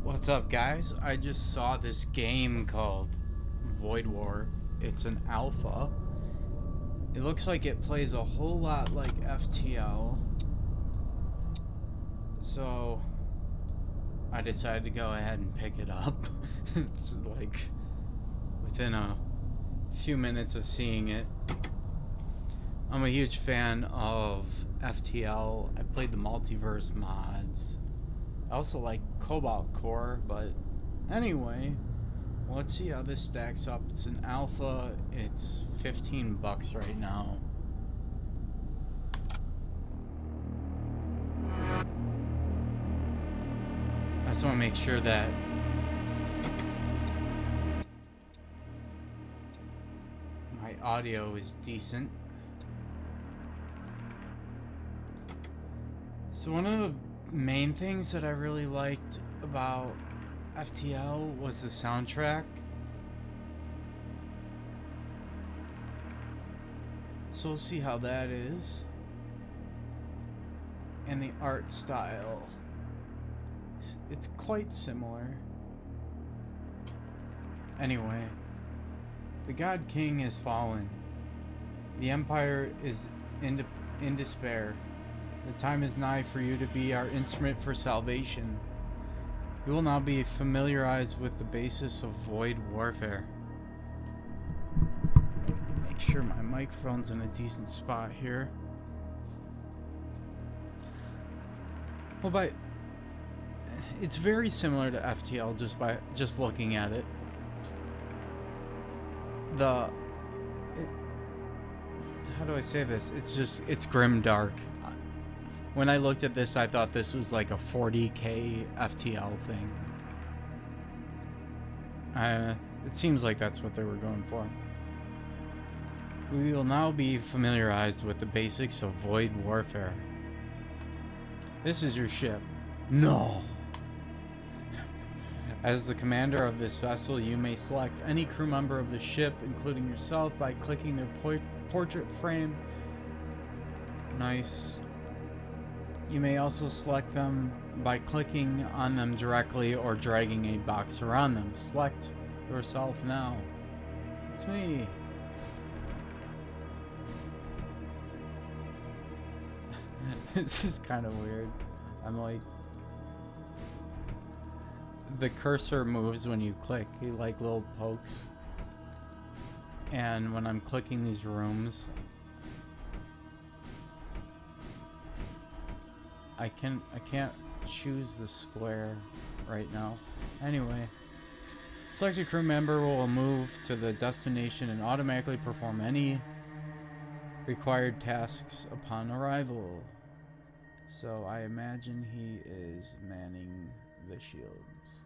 What's up, guys? I just saw this game called Void War. It's an alpha. It looks like it plays a whole lot like FTL. So I decided to go ahead and pick it up. It's like within a few minutes of seeing it. I'm a huge fan of FTL. I played the multiverse mods. I also like Cobalt Core, but anyway, let's see how this stacks up. It's an alpha. It's $15 right now. I just want to make sure that my audio is decent. So one of the main things that I really liked about FTL was the soundtrack. So we'll see how that is. And the art style. It's quite similar. Anyway, the God King has fallen. The Empire is in despair. The time is nigh for you to be our instrument for salvation. You will now be familiarized with the basis of void warfare. Make sure my microphone's in a decent spot here. Well, it's very similar to FTL just looking at it. How do I say this? It's grim dark. When I looked at this, I thought this was like a 40k FTL thing. It seems like that's what they were going for. We will now be familiarized with the basics of void warfare. This is your ship. No! As the commander of this vessel, you may select any crew member of the ship, including yourself, by clicking their portrait frame. Nice. You may also select them by clicking on them directly or dragging a box around them. Select yourself now. It's me. This is kind of weird. I'm like... The cursor moves when you click. You like little pokes. And when I'm clicking these rooms... I can't choose the square right now. Anyway, selected crew member will move to the destination and automatically perform any required tasks upon arrival. So I imagine he is manning the shields.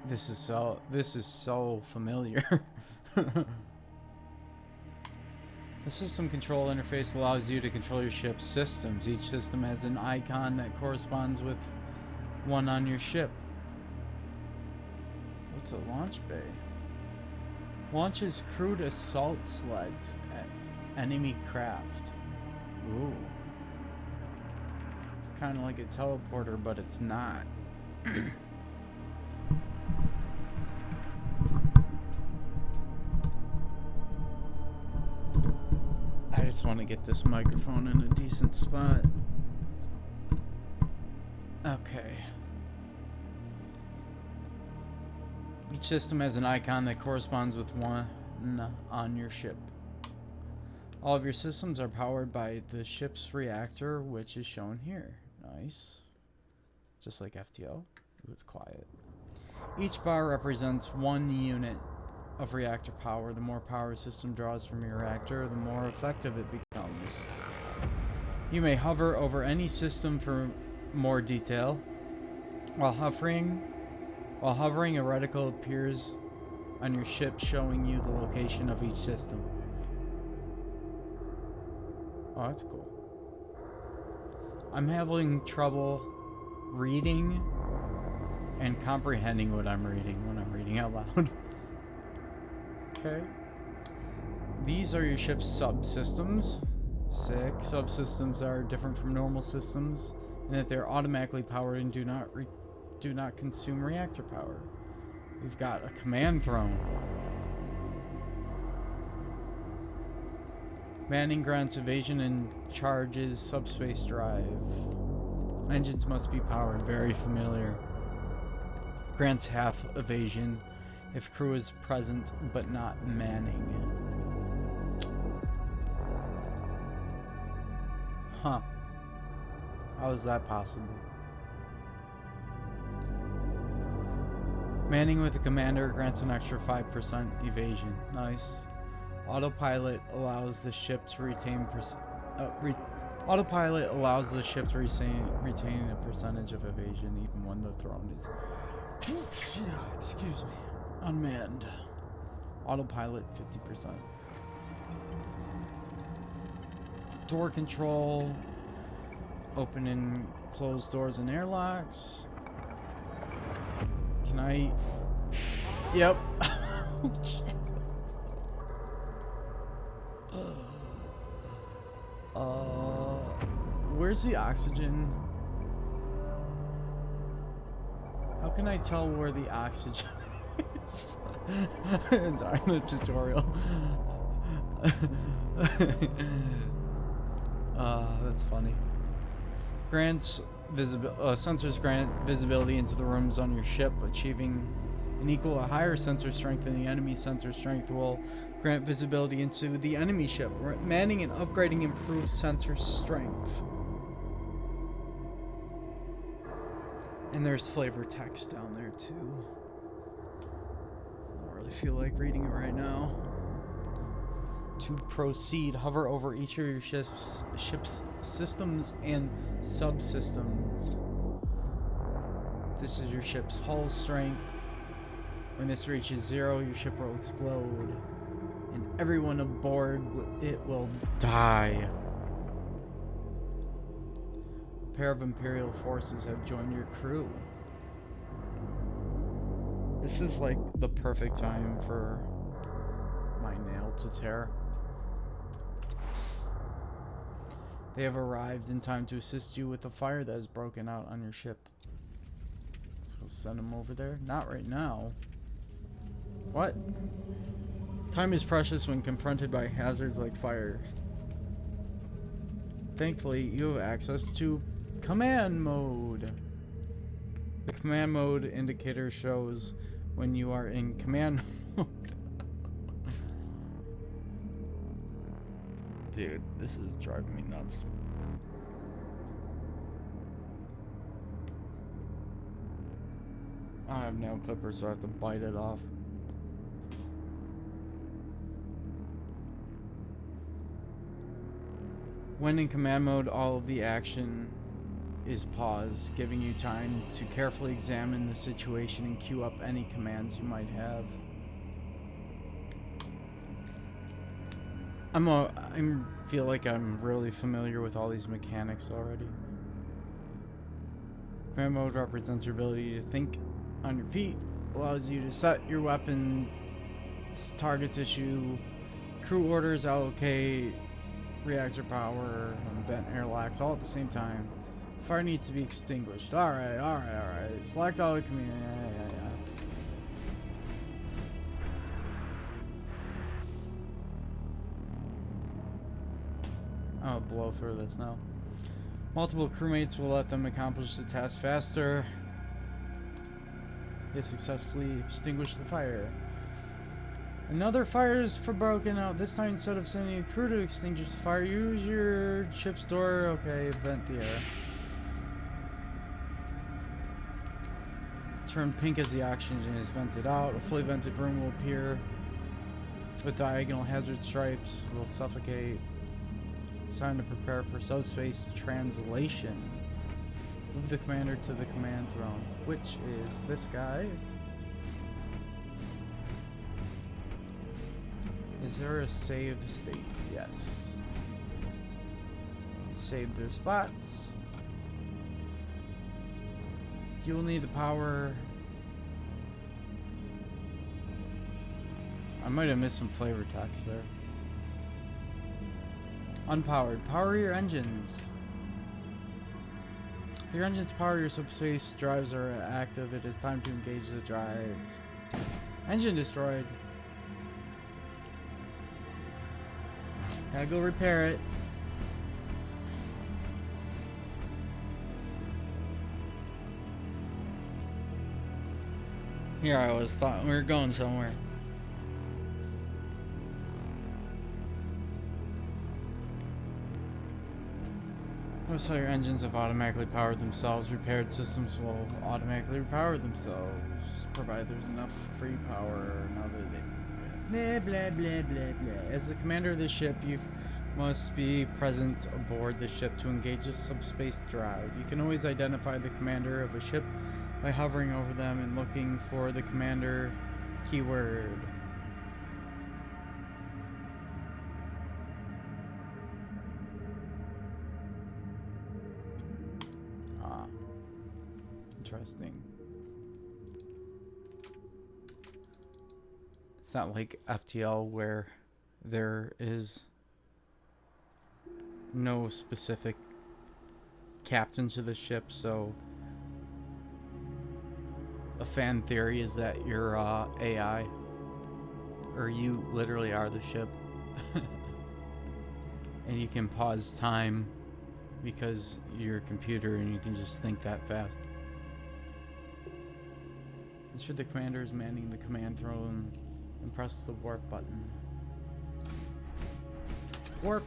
This is so familiar. The system control interface allows you to control your ship's systems. Each system has an icon that corresponds with one on your ship. What's a launch bay? Launches crewed assault sleds at enemy craft. Ooh. It's kind of like a teleporter, but it's not. I just want to get this microphone in a decent spot. Okay. Each system has an icon that corresponds with one on your ship. All of your systems are powered by the ship's reactor, which is shown here. Nice. Just like FTL. Ooh, it's quiet. Each bar represents one unit of reactor power. The more power a system draws from your reactor, the more effective it becomes. You may hover over any system for more detail. While hovering, a reticle appears on your ship showing you the location of each system. Oh, that's cool. I'm having trouble reading and comprehending what I'm reading when I'm reading out loud. Okay. These are your ship's subsystems. 6. Subsystems are different from normal systems in that they're automatically powered and do not consume reactor power. We've got a command throne. Manning grants evasion and charges subspace drive. Engines must be powered. Very familiar. Grants half evasion if crew is present but not manning. Huh. How is that possible? Manning with the commander grants an extra 5% evasion. Nice. Autopilot allows the ship to retain autopilot allows the ship to retain a percentage of evasion even when the throne is excuse me, unmanned. Autopilot 50%. Door control, open and close doors and airlocks. Can I? Yep. Oh, shit. Where's the oxygen? How can I tell where the oxygen is? It's on the tutorial. That's funny. Sensors grant visibility into the rooms on your ship. Achieving an equal or higher sensor strength than the enemy sensor strength will grant visibility into the enemy ship. Manning and upgrading improves sensor strength. And there's flavor text down there too. I don't really feel like reading it right now. To proceed, hover over each of your ship's systems and subsystems. This is your ship's hull strength. When this reaches 0, your ship will explode, and everyone aboard it will die. A pair of Imperial forces have joined your crew. This is like the perfect time for my nail to tear. They have arrived in time to assist you with the fire that has broken out on your ship. So send them over there. Not right now. What? Time is precious when confronted by hazards like fires. Thankfully, you have access to command mode. The command mode indicator shows when you are in command mode. Dude, this is driving me nuts. I have nail clippers, so I have to bite it off. When in command mode, all of the action is paused, giving you time to carefully examine the situation and queue up any commands you might have. I feel like I'm really familiar with all these mechanics already. Command mode represents your ability to think on your feet, allows you to set your weapon targets, issue crew orders, allocate reactor power, and vent airlocks all at the same time. Fire needs to be extinguished. Alright. Select all the commands. Yeah. I'll blow through this now. Multiple crewmates will let them accomplish the task faster. They successfully extinguish the fire. Another fire is broken out. This time, instead of sending a crew to extinguish the fire, use your ship's door. Okay, vent the air. Turn pink as the oxygen is vented out. A fully vented room will appear with diagonal hazard stripes. Will suffocate. It's time to prepare for subspace translation. Move the commander to the command throne, which is this guy. Is there a save state? Yes. Save their spots. You will need the power. I might have missed some flavor text there. Unpowered. Power your engines. If your engines power, your subspace drives are active. It is time to engage the drives. Engine destroyed. Gotta go repair it. Here I was thought we were going somewhere. Notice how your engines have automatically powered themselves. Repaired systems will automatically repower themselves, provided there's enough free power. Now that they blah blah blah blah. As the commander of the ship, you must be present aboard the ship to engage the subspace drive. You can always identify the commander of a ship by hovering over them and looking for the commander keyword. Interesting. It's not like FTL where there is no specific captain to the ship, so a fan theory is that you're AI, or you literally are the ship. And you can pause time because you're a computer and you can just think that fast. Ensure the commander is manning the command throne and press the warp button. Warp.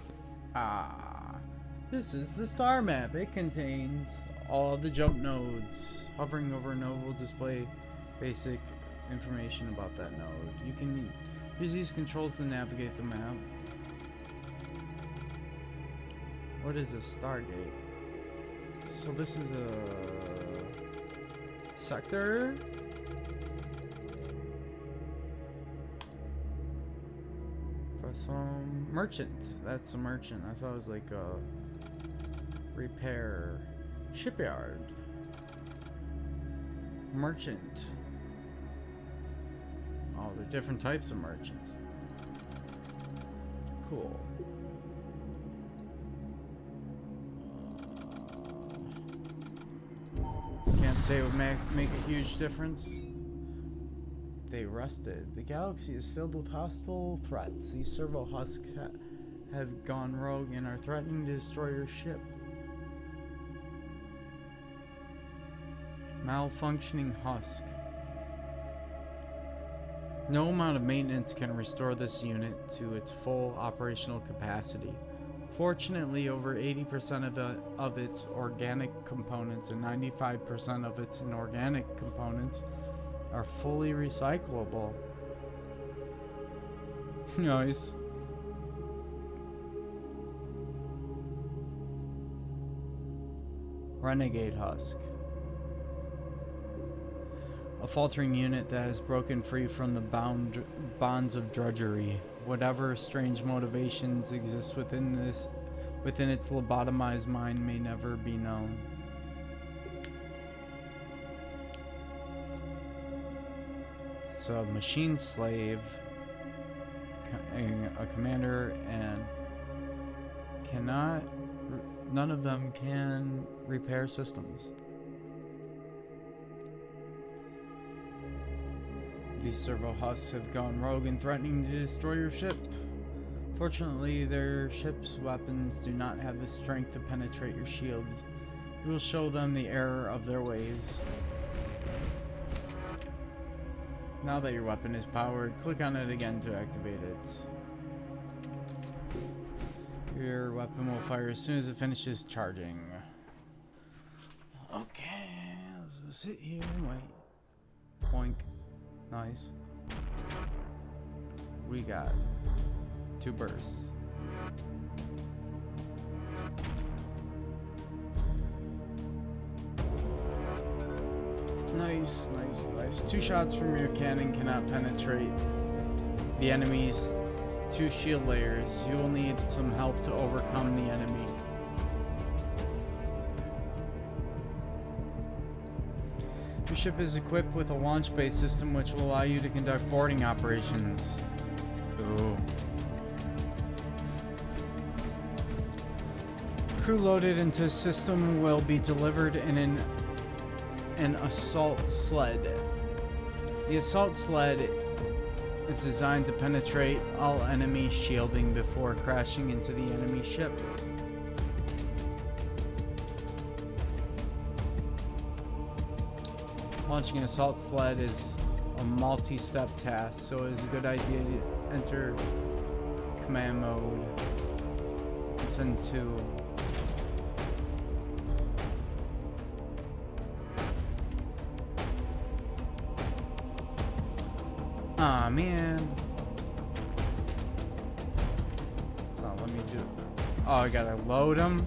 This is the star map. It contains all of the jump nodes. Hovering over a node will display basic information about that node. You can use these controls to navigate the map. What is a Stargate? So this is a sector. Merchant. That's a merchant. I thought it was like a repair shipyard. Merchant. Oh, there are different types of merchants. Cool. Can't say it would make a huge difference. They rested. The galaxy is filled with hostile threats. These servo husks have gone rogue and are threatening to destroy your ship. Malfunctioning husk. No amount of maintenance can restore this unit to its full operational capacity. Fortunately, over 80% of its organic components and 95% of its inorganic components are fully recyclable. Nice. Renegade husk. A faltering unit that has broken free from the bonds of drudgery. Whatever strange motivations exist within its lobotomized mind may never be known. So a machine slave, a commander, and none of them can repair systems. These servo husks have gone rogue and threatening to destroy your ship. Fortunately, their ship's weapons do not have the strength to penetrate your shield. You will show them the error of their ways. Now that your weapon is powered, click on it again to activate it. Your weapon will fire as soon as it finishes charging. Okay, let's sit here and wait. Boink. Nice. We got 2 bursts. Nice, nice, nice. 2 shots from your cannon cannot penetrate the enemy's 2 shield layers. You will need some help to overcome the enemy. Your ship is equipped with a launch-based system which will allow you to conduct boarding operations. Ooh. Crew loaded into the system will be delivered in an assault sled. The assault sled is designed to penetrate all enemy shielding before crashing into the enemy ship. Launching an assault sled is a multi-step task, so it is a good idea to enter command mode. Send to aw, man. It's not letting me do it. Oh, I gotta load them.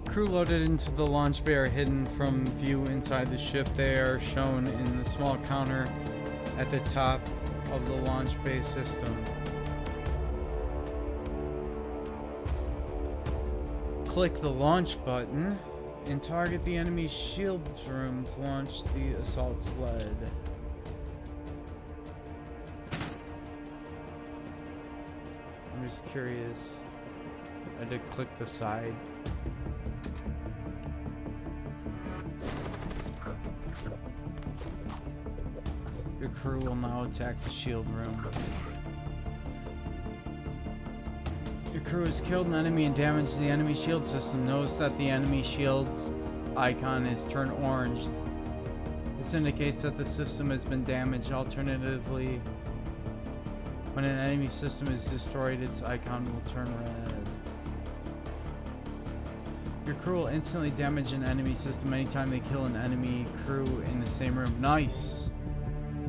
Crew loaded into the launch bay are hidden from view inside the ship. They are shown in the small counter at the top of the launch bay system. Click the launch button and target the enemy shield room to launch the assault sled. I'm just curious. I did click the side. Your crew will now attack the shield room. Your crew has killed an enemy and damaged the enemy shield system. Notice that the enemy shield's icon is turned orange. This indicates that the system has been damaged. Alternatively, when an enemy system is destroyed, its icon will turn red. Your crew will instantly damage an enemy system anytime they kill an enemy crew in the same room. Nice!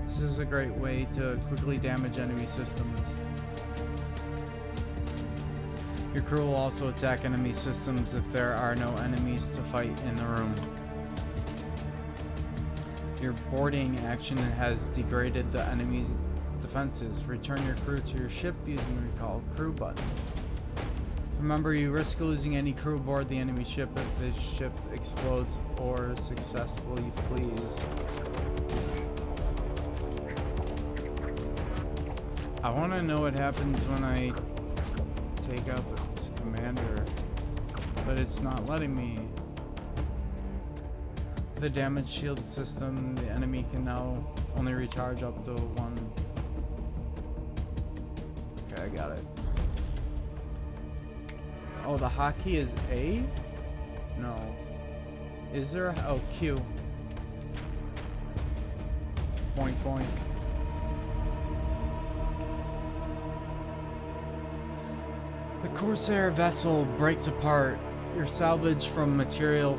This is a great way to quickly damage enemy systems. Your crew will also attack enemy systems if there are no enemies to fight in the room. Your boarding action has degraded the enemy's defenses. Return your crew to your ship using the recall crew button. Remember, you risk losing any crew aboard the enemy ship if the ship explodes or successfully flees. I want to know what happens when I take out this commander, but it's not letting me. The damaged shield system, the enemy can now only recharge up to one. Okay, I got it. Oh, the hotkey is A? No. Is there a... Oh, Q. Boink, boink. The Corsair vessel breaks apart. You salvage some material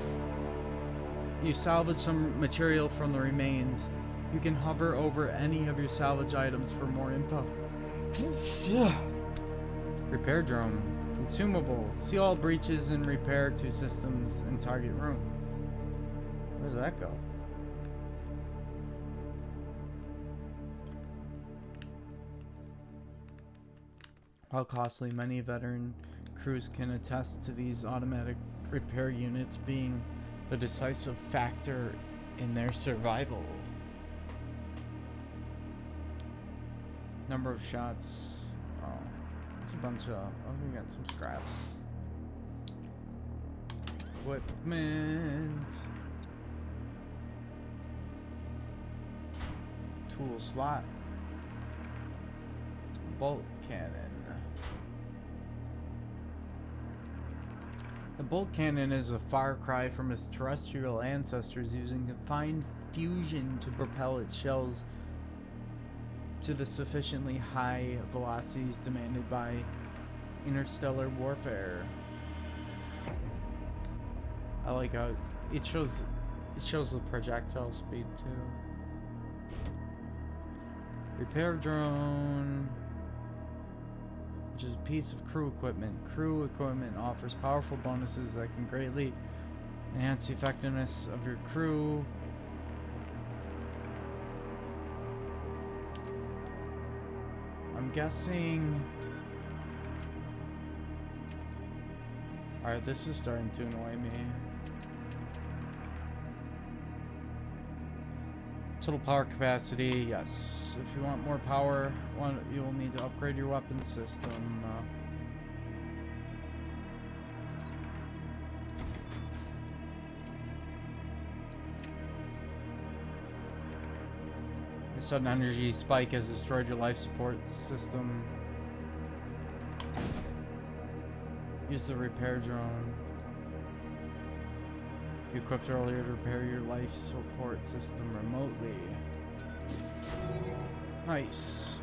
from the remains. You can hover over any of your salvage items for more info. Repair drone. Consumable. See all breaches and repair 2 systems in target room. Where does that go? While costly, many veteran crews can attest to these automatic repair units being the decisive factor in their survival. Number of shots. Oh, it's a bunch of... Oh, we got some scraps. Equipment. Tool slot. Bolt cannon. The bolt cannon is a far cry from its terrestrial ancestors, using confined fusion to propel its shells to the sufficiently high velocities demanded by interstellar warfare. I like how it shows the projectile speed too. Repair drone, which is a piece of crew equipment. Crew equipment offers powerful bonuses that can greatly enhance the effectiveness of your crew. I'm guessing... Alright, this is starting to annoy me. Total power capacity, yes. If you want more power, you will need to upgrade your weapon system. A sudden energy spike has destroyed your life support system. Use the repair drone. You equipped earlier to repair your life support system remotely. Nice.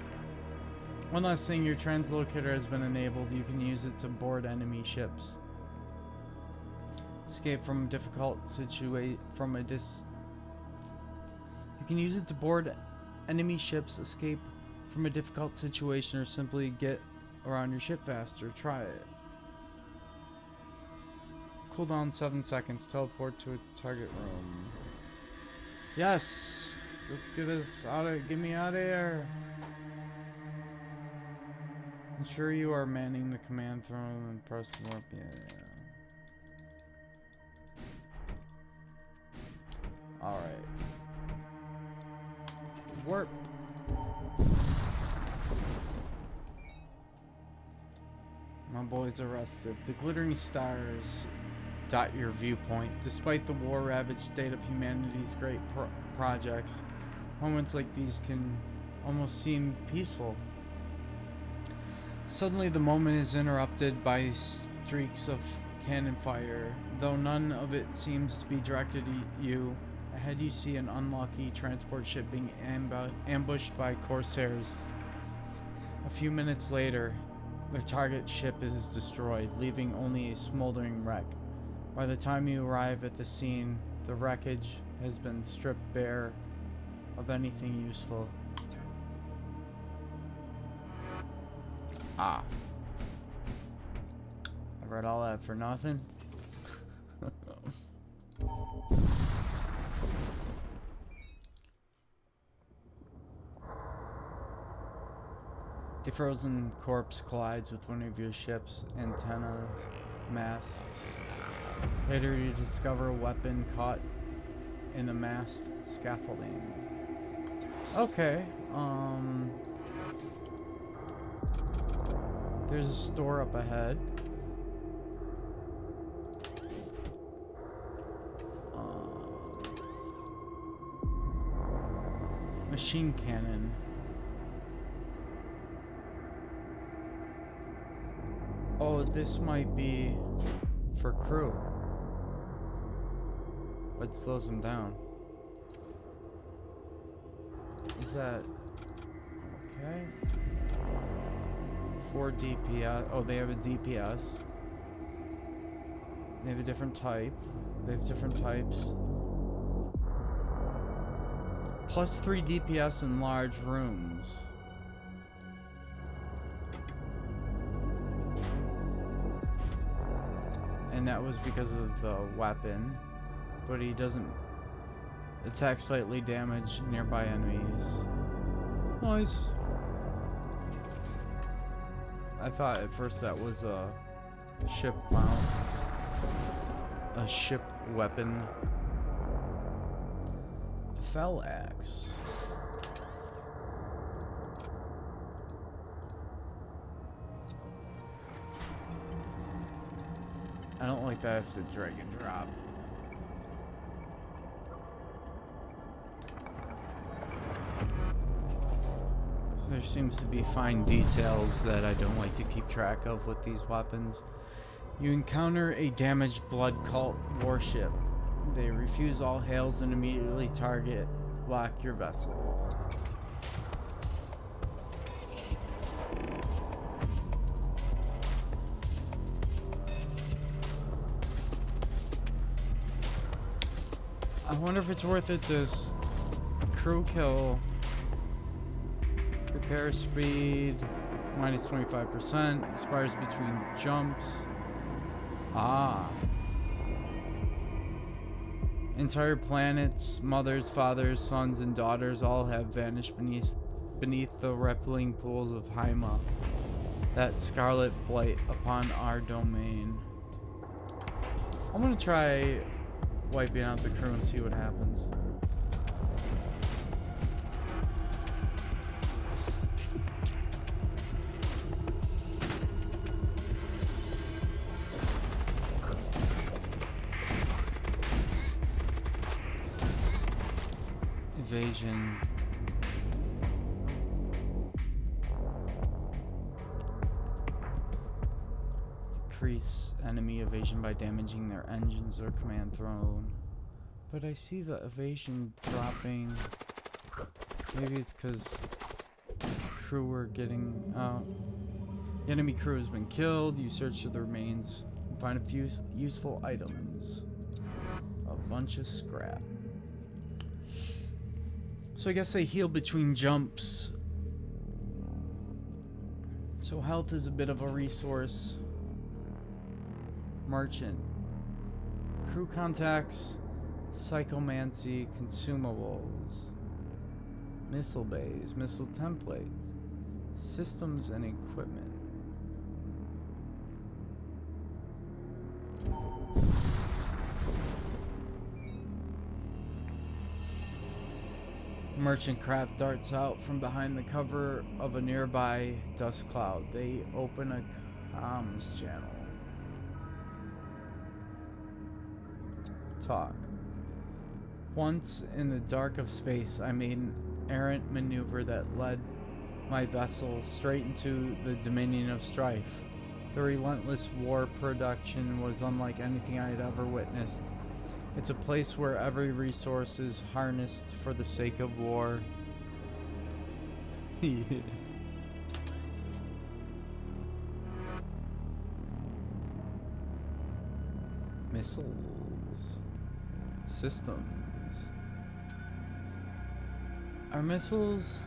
One last thing, your translocator has been enabled. You can use it to board enemy ships. Escape from a difficult situation You can use it to board enemy ships, escape from a difficult situation, or simply get around your ship faster. Try it. Cooldown 7 seconds. Teleport to a target room. Yes! Let's get us out of... Get me out of here! Ensure you are manning the command throne and press warp. Yeah. Alright. Warp. My boy's arrested. The glittering stars dot your viewpoint. Despite the war-ravaged state of humanity's great projects, moments like these can almost seem peaceful. Suddenly the moment is interrupted by streaks of cannon fire. Though none of it seems to be directed at you, ahead you see an unlucky transport ship being ambushed by corsairs. A few minutes later, the target ship is destroyed, leaving only a smoldering wreck. By the time you arrive at the scene, the wreckage has been stripped bare of anything useful. Ah. I read all that for nothing. A frozen corpse collides with one of your ship's antennas, masts. Later you discover a weapon caught in the mast scaffolding. Okay, there's a store up ahead. Machine cannon. Oh, this might be for crew. What slows them down? Is that okay? 4 DPS. Oh, they have a DPS. They have a different type. They have different types. Plus 3 DPS in large rooms. And that was because of the weapon. But he doesn't attack slightly damage nearby enemies. Nice. I thought at first that was a ship mount. A ship weapon. Fell axe. I don't like that I have to drag and drop. There seems to be fine details that I don't like to keep track of with these weapons. You encounter a damaged blood cult warship. They refuse all hails and immediately target lock your vessel. I wonder if it's worth it to crew kill. Repair speed minus 25%, expires between jumps. Ah. Entire planets, mothers, fathers, sons, and daughters all have vanished beneath the rippling pools of Haima. That scarlet blight upon our domain. I'm gonna try wiping out the crew and see what happens. evasion. Decrease enemy evasion by damaging their engines or command thrown. But I see the evasion dropping. Maybe it's because crew were getting out. The enemy crew has been killed. You search for the remains and find a few useful items. A bunch of scrap. So I guess they heal between jumps. So health is a bit of a resource. Merchant. Crew contacts. Psychomancy. Consumables. Missile bays. Missile templates. Systems and equipment. Merchant craft darts out from behind the cover of a nearby dust cloud. They open a comms channel. Talk. Once in the dark of space, I made an errant maneuver that led my vessel straight into the dominion of strife. The relentless war production was unlike anything I had ever witnessed. It's a place where every resource is harnessed for the sake of war. Missiles. Systems. Are missiles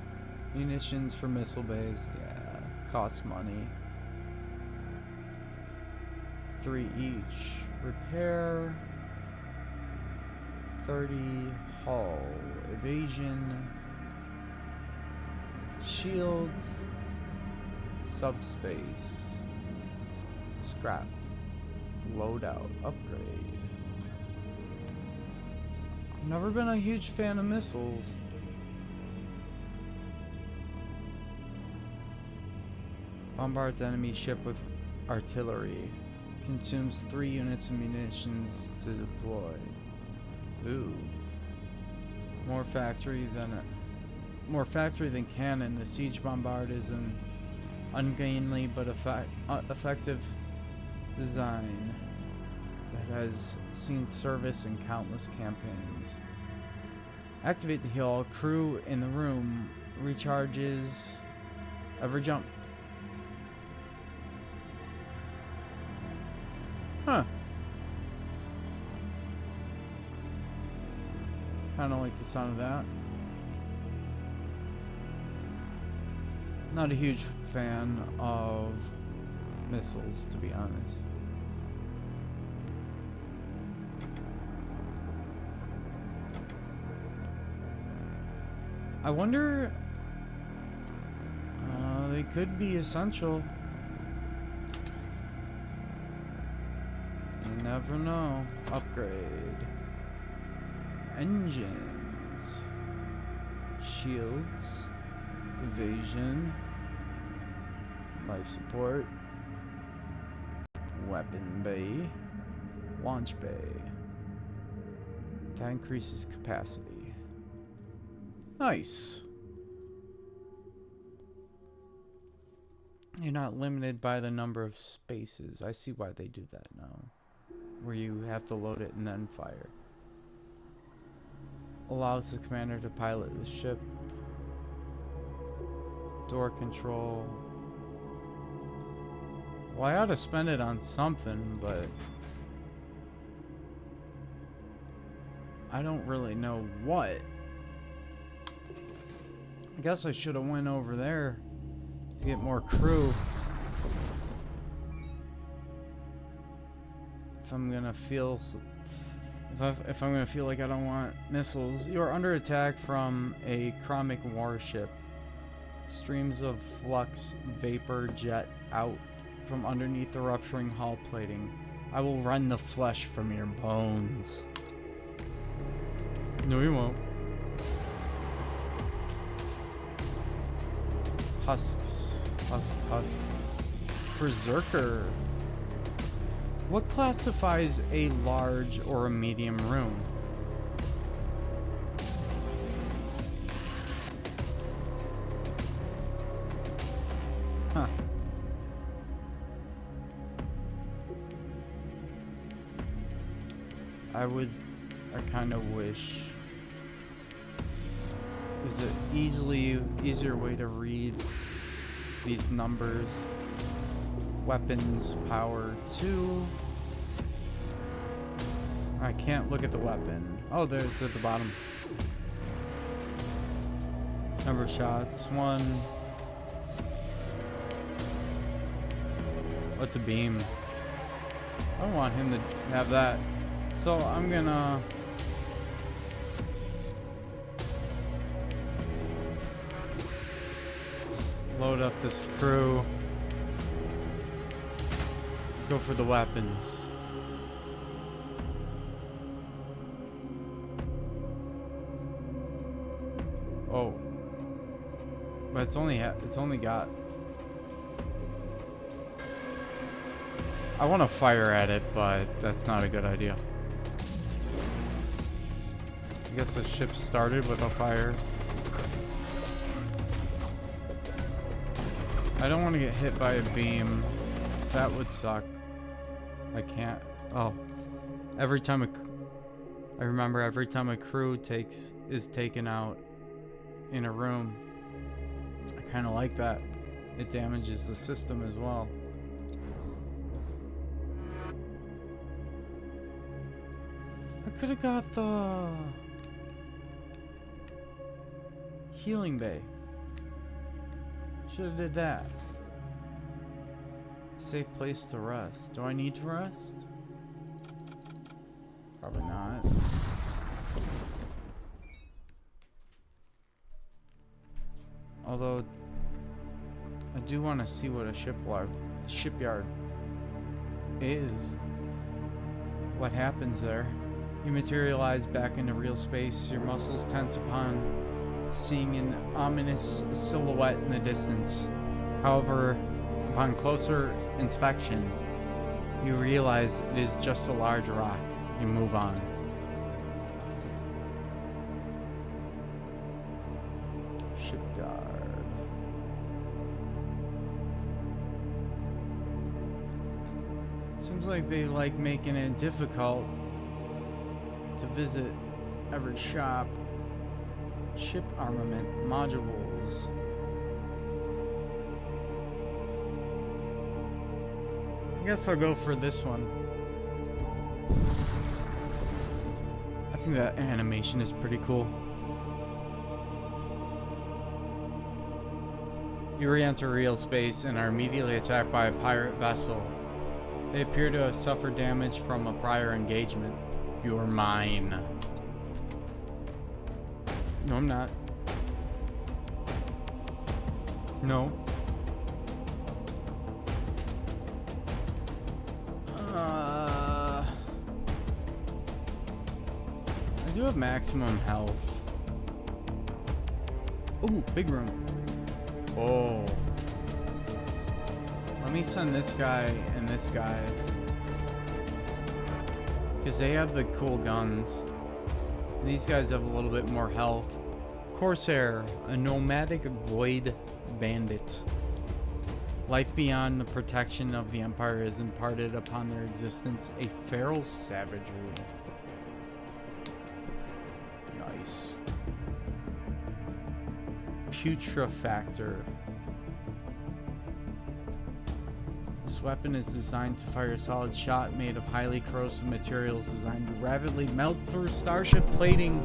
munitions for missile bays? Yeah, costs money. 3 each. Repair. 30 hull. Evasion. Shield. Subspace. Scrap. Loadout. Upgrade. I've never been a huge fan of missiles. Bombards enemy ship with artillery. Consumes 3 units of munitions to deploy. Ooh. More factory than cannon. The siege bombard is an ungainly but effective design that has seen service in countless campaigns. Activate the heal. Crew in the room recharges every jump. Huh. Kind of like the sound of that. Not a huge fan of missiles, to be honest. I wonder... they could be essential. You never know. Upgrade. Engines. Shields. Evasion. Life support. Weapon bay. Launch bay. That increases capacity. Nice. You're not limited by the number of spaces. I see why they do that now. Where you have to load it and then fire. Allows the commander to pilot the ship. Door control. Well, I ought to spend it on something, but I don't really know what. I guess I should have went over there to get more crew. If I'm gonna feel, if I'm gonna feel like I don't want missiles. You are under attack from a chromic warship. Streams of flux vapor jet out from underneath the rupturing hull plating. I will rend the flesh from your bones. No, you won't. Husks. Husk. Berserker. What classifies a large or a medium room? I kind of wish there's an easier way to read these numbers. Weapons power 2. I can't look at the weapon. Oh, there it's at the bottom. Number of shots 1. What's a beam? I don't want him to have that. So I'm gonna load up this crew. Go for the weapons. Oh. But it's only got. I want to fire at it, but that's not a good idea. I guess the ship started with a fire. I don't want to get hit by a beam. That would suck. I can't. Oh. I remember every time a crew is taken out in a room, I kind of like that. It damages the system as well. I could have got the healing bay. Should have did that. Safe place to rest. Do I need to rest? Probably not. Although I do want to see what a shipyard is. What happens there? You materialize back into real space, your muscles tense upon seeing an ominous silhouette in the distance. However, upon closer inspection, you realize it is just a large rock. You move on. Shipyard. Seems like they like making it difficult to visit every shop. Ship armament modules. I guess I'll go for this one. I think that animation is pretty cool. You re-enter real space and are immediately attacked by a pirate vessel. They appear to have suffered damage from a prior engagement. You're mine. No, I'm not. No. I do have maximum health. Ooh, big room. Oh. Let me send this guy and this guy. Because they have the cool guns. And these guys have a little bit more health. Corsair, a nomadic void bandit. Life beyond the protection of the Empire is imparted upon their existence, a feral savagery. Nice. Putrefactor. This weapon is designed to fire a solid shot made of highly corrosive materials designed to rapidly melt through starship plating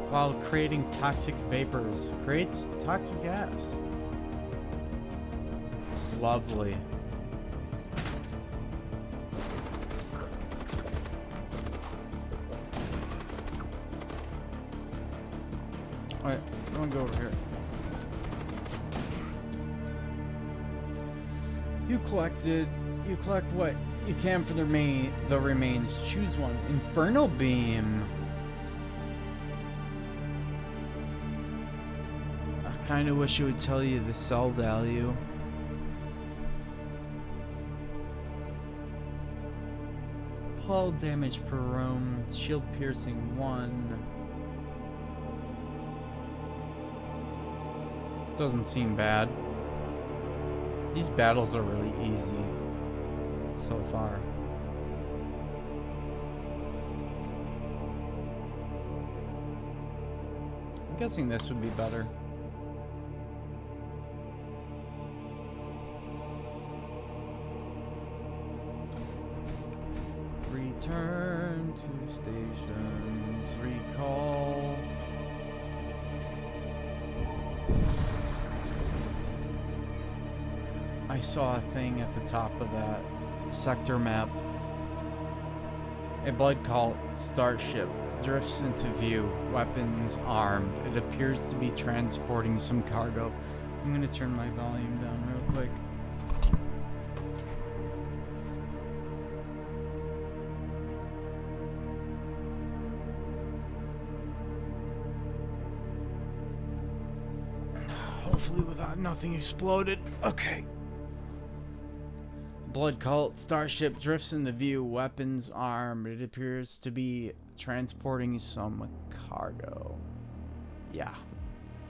while creating toxic vapors. Creates toxic gas. Lovely. Alright, I'm gonna go over here. You collect what you can for the remains. Choose one. Infernal Beam. I kind of wish it would tell you the sell value. Hull damage per room. Shield piercing 1. Doesn't seem bad. These battles are really easy so far. I'm guessing this would be better. Return to stations. Recall. I saw a thing at the top of that sector map. A blood cult starship drifts into view, weapons armed. It appears to be transporting some cargo. I'm gonna turn my volume down real quick. Hopefully without nothing exploded. Okay. Blood cult starship drifts into view, weapons armed. It appears to be transporting some cargo. Yeah,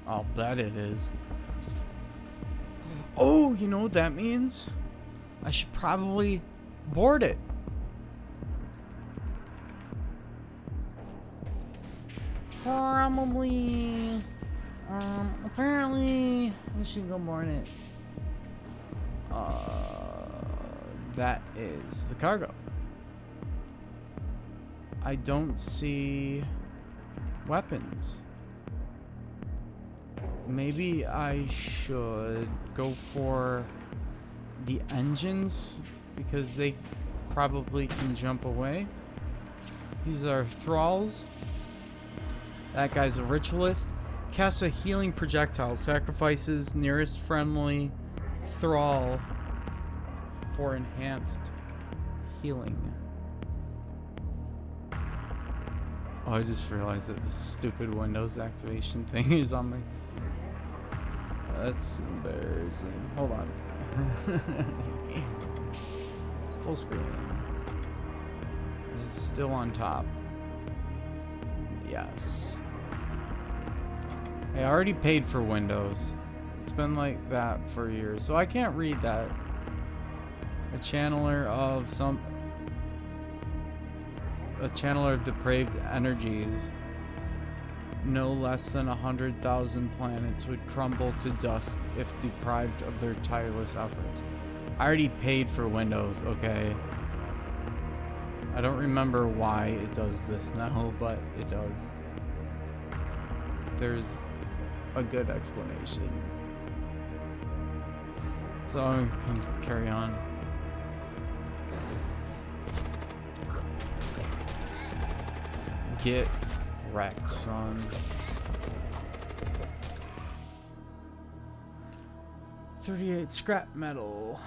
I'll bet it is. Oh, you know what that means? I should probably board it. Probably. Apparently, we should go board it. That is the cargo. I don't see weapons. Maybe I should go for the engines because they probably can jump away. These are thralls. That guy's a ritualist. Casts a healing projectile. Sacrifices nearest friendly thrall for enhanced healing. Oh, I just realized that this stupid Windows activation thing is on my... That's embarrassing. Hold on. Full screen. Is it still on top? Yes. I already paid for Windows. It's been like that for years, so I can't read that. A channeler of depraved energies. No less than 100,000 planets would crumble to dust if deprived of their tireless efforts. I already paid for Windows, okay? I don't remember why it does this now, but it does. There's a good explanation. So I'm gonna carry on. Get wrecked, son. .38 scrap metal.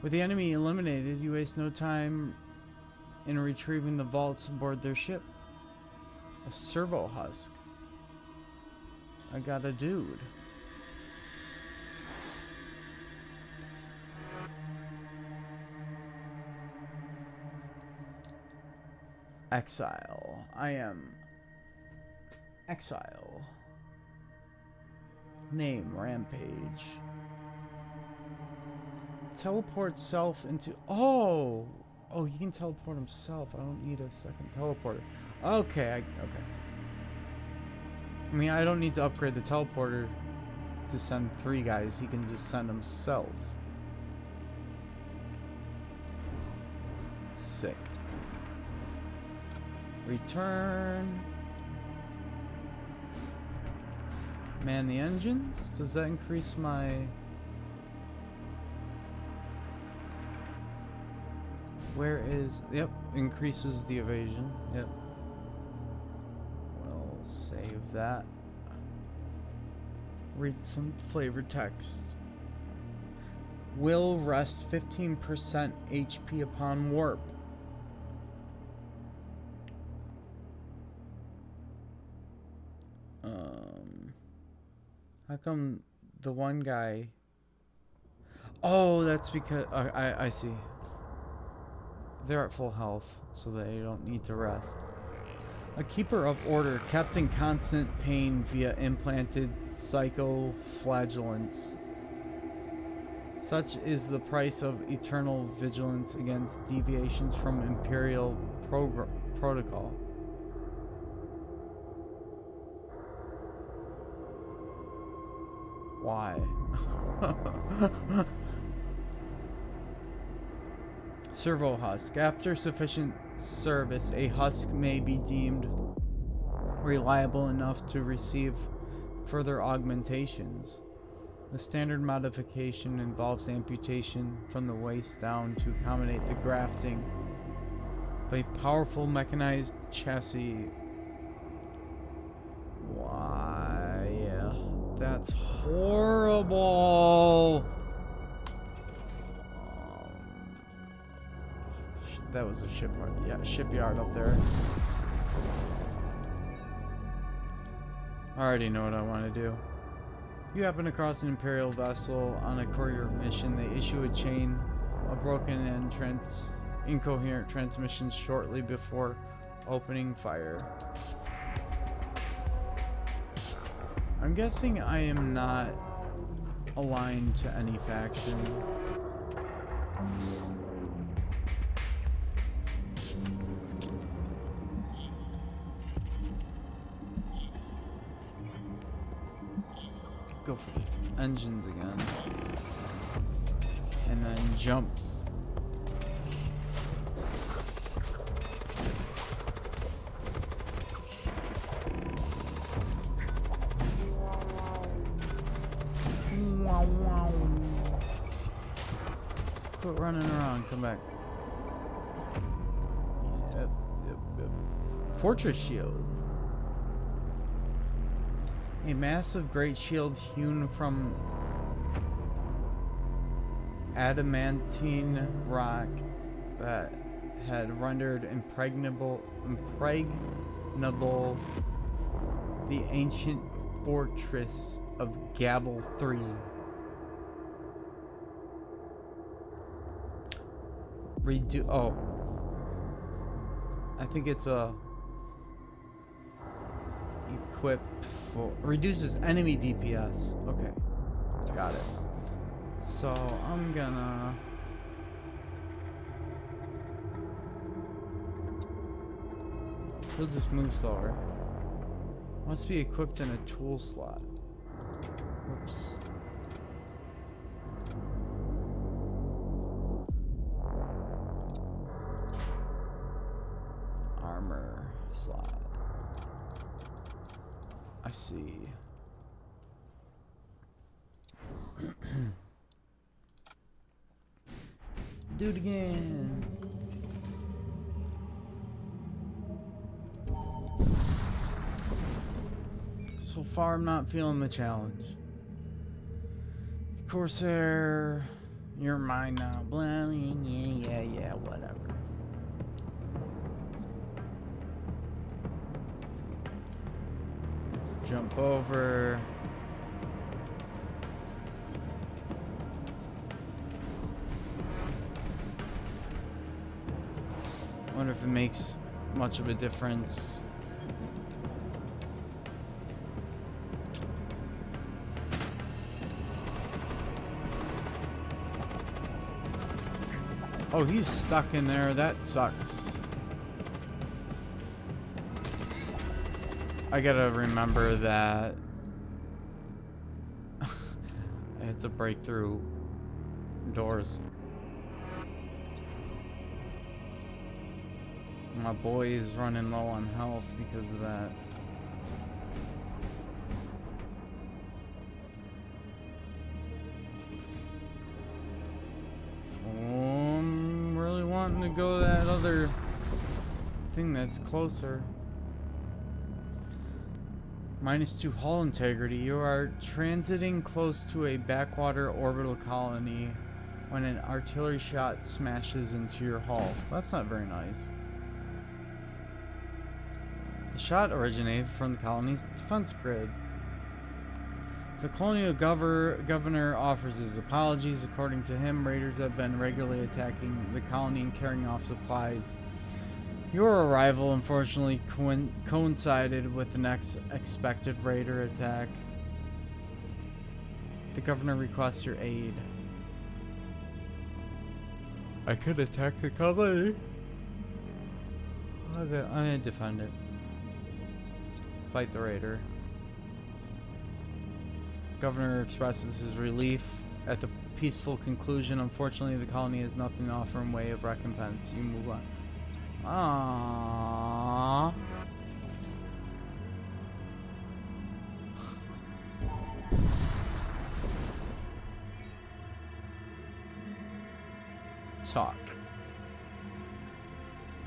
With the enemy eliminated, you waste no time in retrieving the vaults aboard their ship. A servo husk. I got a dude. Exile. I am Exile. Name, Rampage. Teleport self into... Oh! Oh, he can teleport himself. I don't need a second teleporter. Okay, okay. I mean, I don't need to upgrade the teleporter to send 3 guys. He can just send himself. Sick. Return. Man the engines? Does that increase my... Where is... Yep, increases the evasion. Yep. We'll save that. Read some flavor text. Will rest 15% HP upon warp. How come the one guy... Oh, that's because... I see. They're at full health, so they don't need to rest. A keeper of order, kept in constant pain via implanted psychoflagellants. Such is the price of eternal vigilance against deviations from Imperial protocol. Why? Servo husk. After sufficient service, a husk may be deemed reliable enough to receive further augmentations. The standard modification involves amputation from the waist down to accommodate the grafting of a powerful mechanized chassis. Why? That's horrible! That was a shipyard. Yeah, shipyard up there. I already know what I want to do. You happen across an Imperial vessel on a courier mission. They issue a chain of broken and incoherent transmissions shortly before opening fire. I'm guessing I am not aligned to any faction. Go for the engines again. And then jump. Quit running around, come back. Yep. Fortress shield. A massive great shield hewn from adamantine rock that had rendered impregnable the ancient fortress of Gabel III. Oh. I think it's a equip for reduces enemy DPS. Okay. Got it. So I'm gonna he'll just move slower. Must be equipped in a tool slot. Whoops. Armor slot. I see. Do it again. So far, I'm not feeling the challenge. Corsair, you're mine now. Blah, yeah, whatever. Jump over. Wonder if it makes much of a difference. Oh, he's stuck in there. That sucks. I gotta remember that I have to break through doors. My boy is running low on health because of that. I'm really wanting to go to that other thing that's closer. -2 hull integrity. You are transiting close to a backwater orbital colony when an artillery shot smashes into your hull. That's not very nice. The shot originated from the colony's defense grid. The colonial governor offers his apologies. According to him, raiders have been regularly attacking the colony and carrying off supplies. Your arrival, unfortunately, coincided with the next expected raider attack. The governor requests your aid. I could attack the colony. I'm gonna defend it. Fight the raider. Governor expresses his relief at the peaceful conclusion. Unfortunately, the colony has nothing to offer in way of recompense. You move on. Aww. Talk.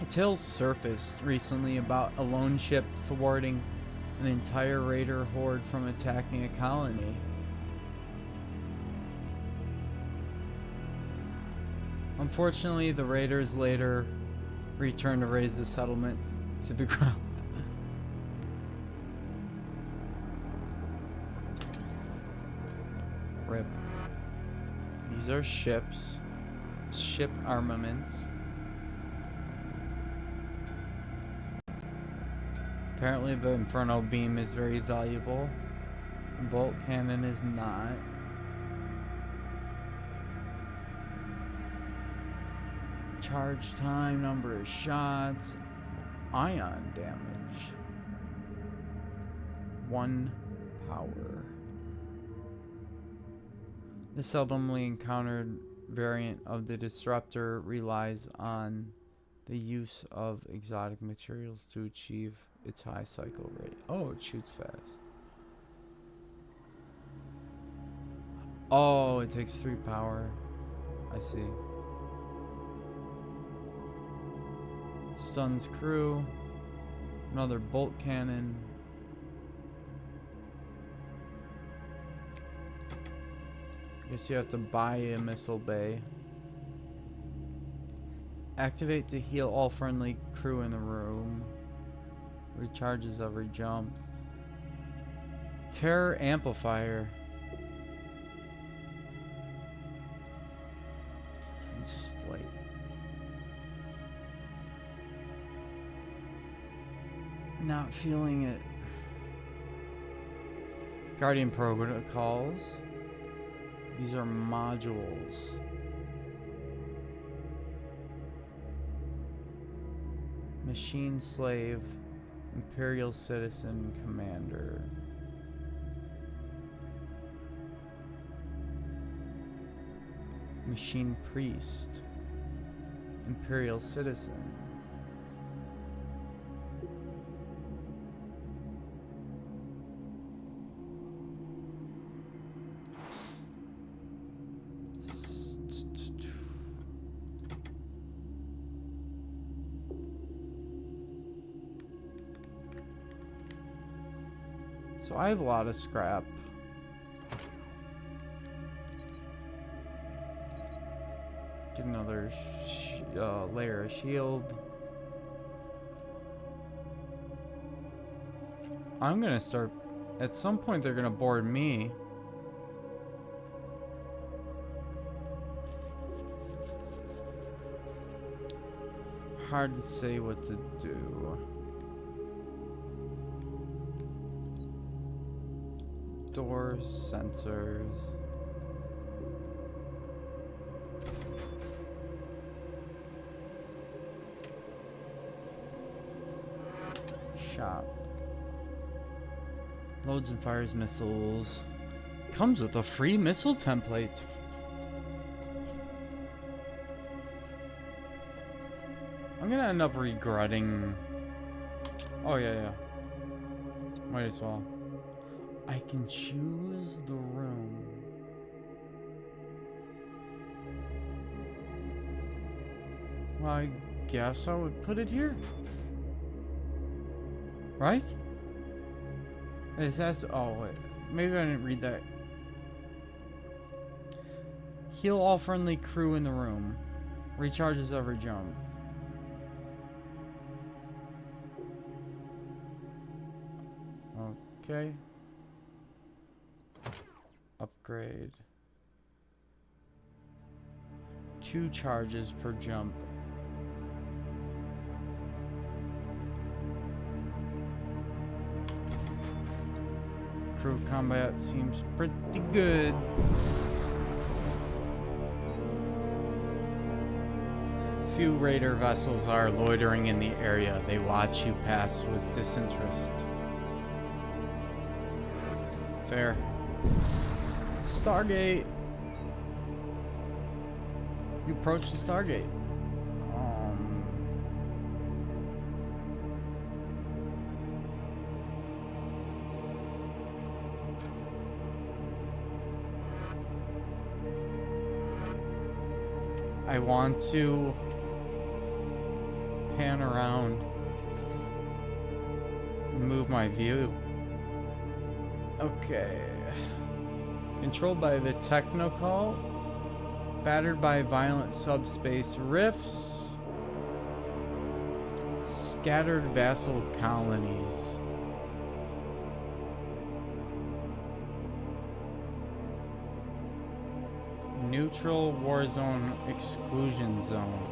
A tale surfaced recently about a lone ship thwarting an entire raider horde from attacking a colony. Unfortunately, the raiders later returned to raise the settlement to the ground. Rip. These are ships. Ship armaments. Apparently the Inferno beam is very valuable. The bolt cannon is not. Charge time, number of shots, ion damage. 1 power. The seldomly encountered variant of the disruptor relies on the use of exotic materials to achieve its high cycle rate. Oh, it shoots fast. Oh, it takes 3 power. I see. Stuns crew. Another bolt cannon. Guess you have to buy a missile bay. Activate to heal all friendly crew in the room. Recharges every jump. Terror amplifier. I'm just like... not feeling it. Guardian protocols. These are modules. Machine slave, Imperial citizen, commander. Machine priest, Imperial citizen. So I have a lot of scrap. Get another layer of shield. I'm gonna start... at some point they're gonna board me. Hard to say what to do. Doors, sensors. Shop. Loads and fires missiles. Comes with a free missile template. I'm gonna end up regretting... oh yeah. Might as well. I can choose the room. Well, I guess I would put it here. Right? It says, oh wait, maybe I didn't read that. Heal all friendly crew in the room. Recharges every jump. Okay. Upgrade. 2 charges per jump. Crew combat seems pretty good. Few raider vessels are loitering in the area. They watch you pass with disinterest. Fair. Stargate. You approach the Stargate. I want to pan around and move my view. Okay. Controlled by the Technocult. Battered by violent subspace rifts. Scattered vassal colonies. Neutral war zone exclusion zone.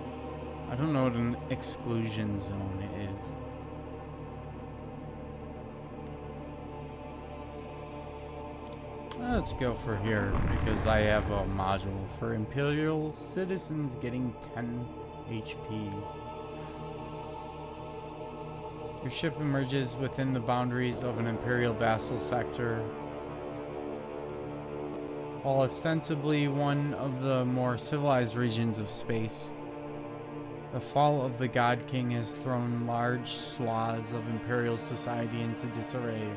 I don't know what an exclusion zone is. Let's go for here because I have a module for Imperial citizens getting 10 HP. Your ship emerges within the boundaries of an Imperial vassal sector. While ostensibly one of the more civilized regions of space, the fall of the God King has thrown large swaths of Imperial society into disarray.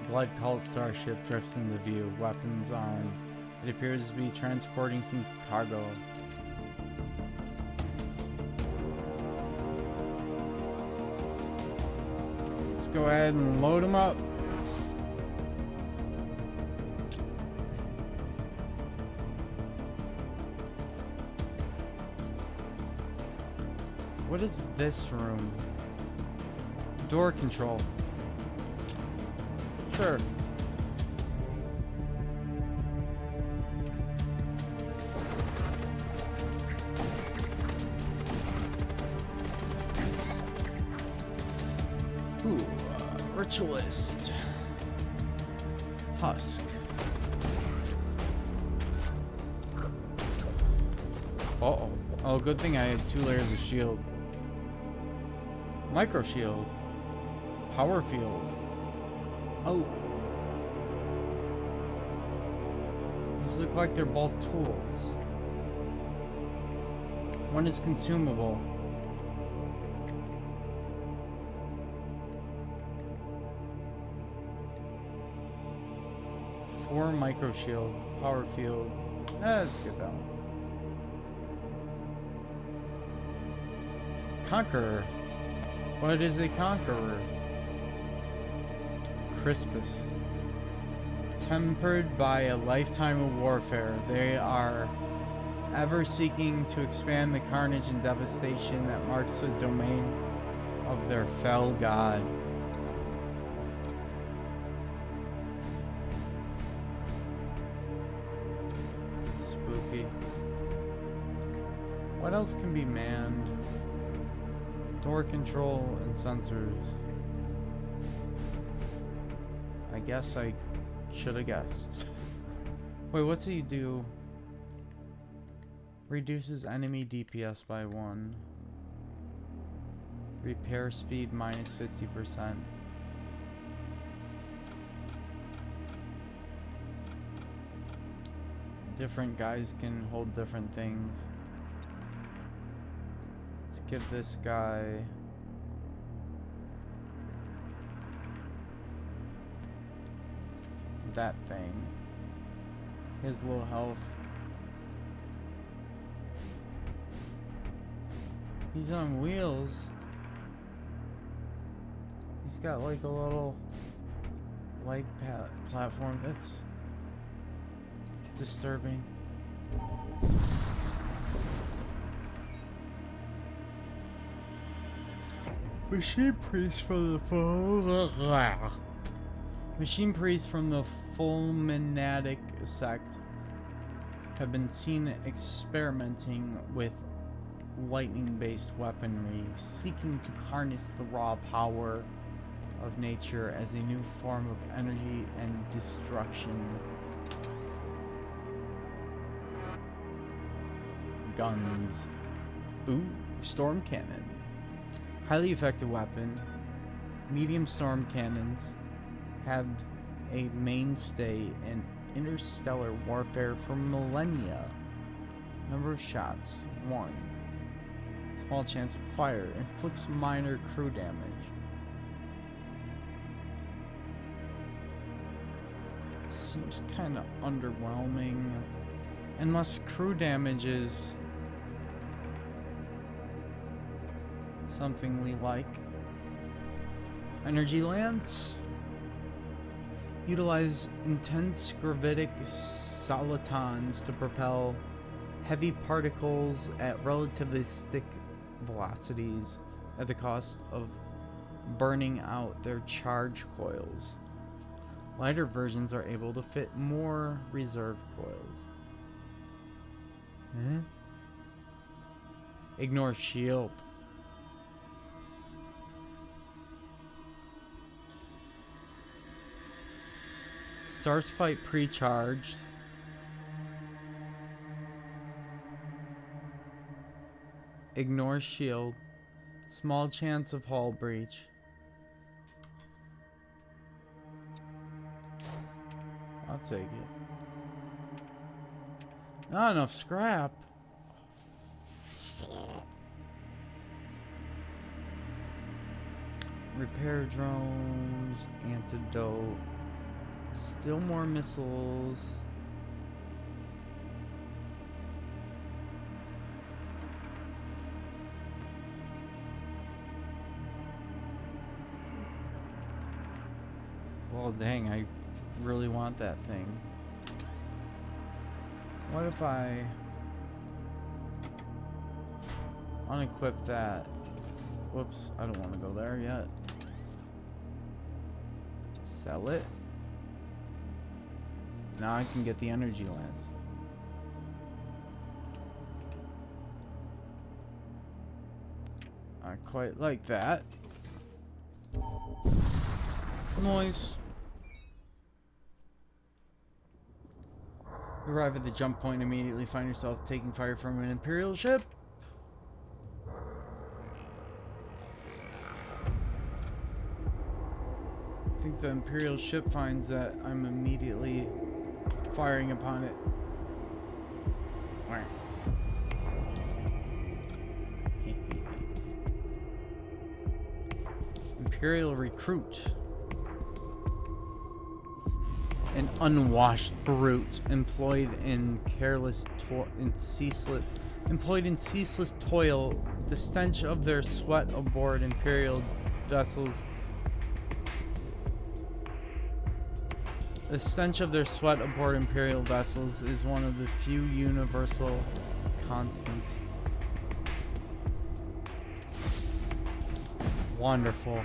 Blood Cult starship drifts into view, weapons armed. It appears to be transporting some cargo. Let's go ahead and load them up. What is this room? Door control. Sure. Ooh, ritualist. Husk. Uh-oh. Oh, good thing I had 2 layers of shield. Micro shield. Power field. Oh. These look like they're both tools. One is consumable. Four micro shield. Power field. Let's get that one. Conqueror. What is a conqueror? Crispus. Tempered by a lifetime of warfare, they are ever seeking to expand the carnage and devastation that marks the domain of their fell god. Spooky. What else can be manned? Door control and sensors. I guess I should have guessed. Wait, what's he do? Reduces enemy DPS by 1. Repair speed minus 50%. Different guys can hold different things. Let's give this guy that thing. His low health. He's on wheels. He's got like a little leg platform. That's disturbing. Machine priest from the Fulminatic sect have been seen experimenting with lightning-based weaponry, seeking to harness the raw power of nature as a new form of energy and destruction. Guns. Ooh, storm cannon. Highly effective weapon. Medium storm cannons have a mainstay in interstellar warfare for millennia. Number of shots, 1. Small chance of fire. Inflicts minor crew damage. Seems kind of underwhelming. Unless crew damage is something we like. Energy lance. Utilize intense gravitic solitons to propel heavy particles at relatively stick velocities at the cost of burning out their charge coils. Lighter versions are able to fit more reserve coils. Ignore shield. Starts fight pre-charged. Ignore shield. Small chance of hull breach. I'll take it. Not enough scrap. Repair drones. Antidote. Still more missiles. Well, dang, I really want that thing. What if I unequip that? Whoops, I don't want to go there yet. Sell it. Now I can get the energy lance. I quite like that. Noise. You arrive at the jump point and immediately find yourself taking fire from an Imperial ship. I think the Imperial ship finds that I'm immediately firing upon it. Imperial recruit. An unwashed brute employed in ceaseless toil. The stench of their sweat aboard Imperial vessels. The stench of their sweat aboard Imperial vessels is one of the few universal constants. Wonderful.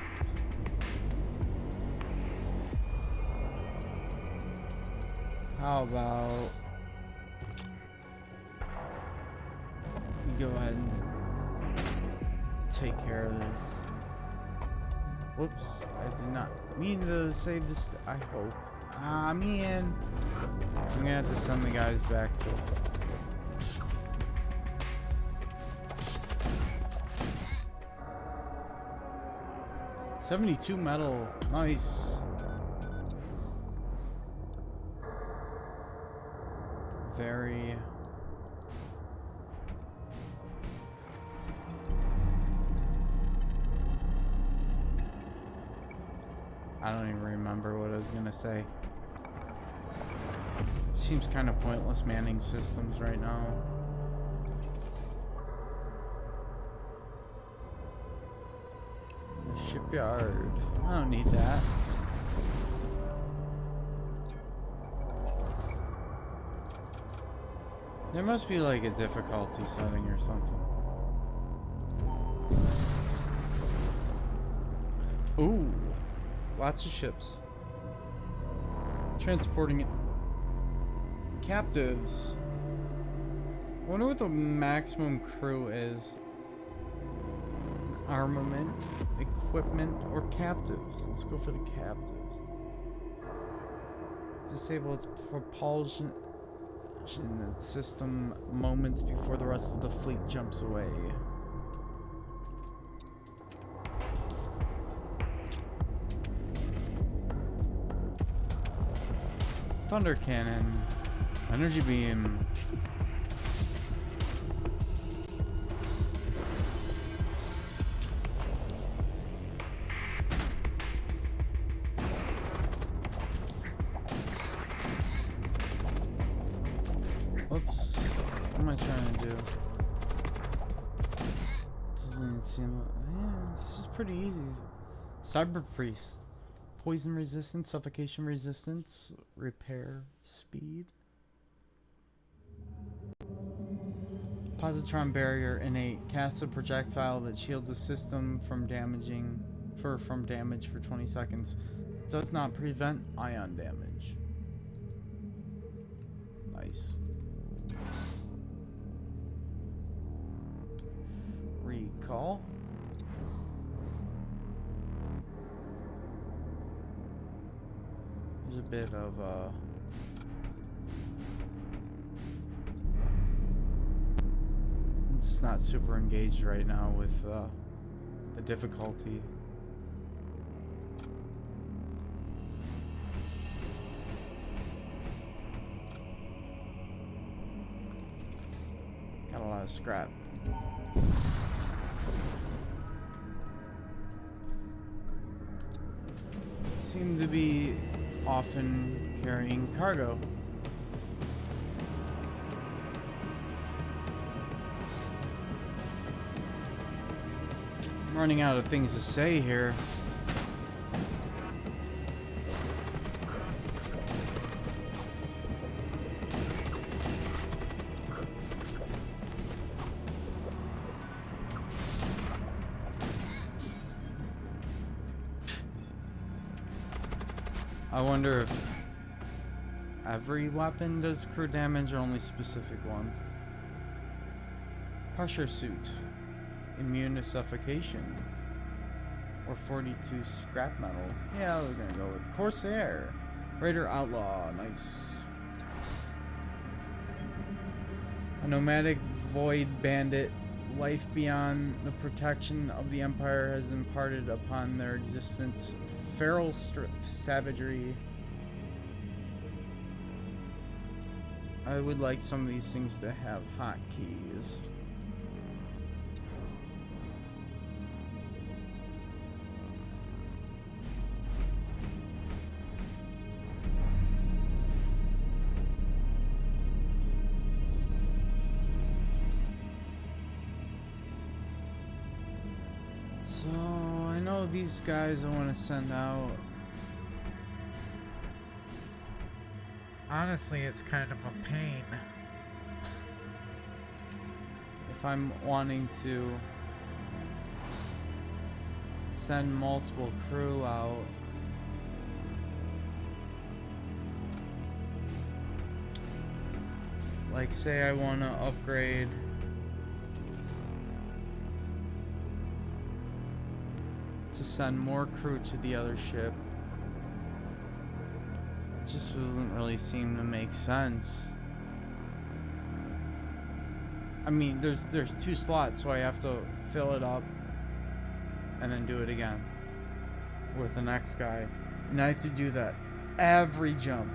How about we go ahead and take care of this. Whoops, I did not mean to save this. I hope. Ah, man. I'm gonna have to send the guys back to. $72 metal. Nice. Very. I don't even remember what I was gonna say. Seems kind of pointless manning systems right now. The shipyard. I don't need that. There must be like a difficulty setting or something. Ooh, lots of ships. Transporting it. Captives. I wonder what the maximum crew is. Armament, equipment, or captives. Let's go for the captives. Disable its propulsion system moments before the rest of the fleet jumps away. Thunder cannon. Energy beam. Oops. What am I trying to do? Doesn't seem. Yeah, this is pretty easy. Cyber Priest. Poison resistance, suffocation resistance, repair speed. Positron barrier innate. Cast a projectile that shields a system from damage for 20 seconds. Does not prevent ion damage. Nice. Recall. There's a bit of it's not super engaged right now with the difficulty. Got a lot of scrap. Seem to be often carrying cargo. I'm running out of things to say here. I wonder if every weapon does crew damage or only specific ones. Pressure suit. Immune to suffocation. Or 42 scrap metal. Yeah, we're gonna go with Corsair. Raider Outlaw. Nice. A nomadic void bandit. Life beyond the protection of the Empire has imparted upon their existence feral savagery. I would like some of these things to have hotkeys. So, I know these guys I want to send out. Honestly, it's kind of a pain. If I'm wanting to send multiple crew out. Like, say I want to upgrade to send more crew to the other ship. It just doesn't really seem to make sense. I mean, there's 2 slots, so I have to fill it up and then do it again with the next guy. And I have to do that every jump.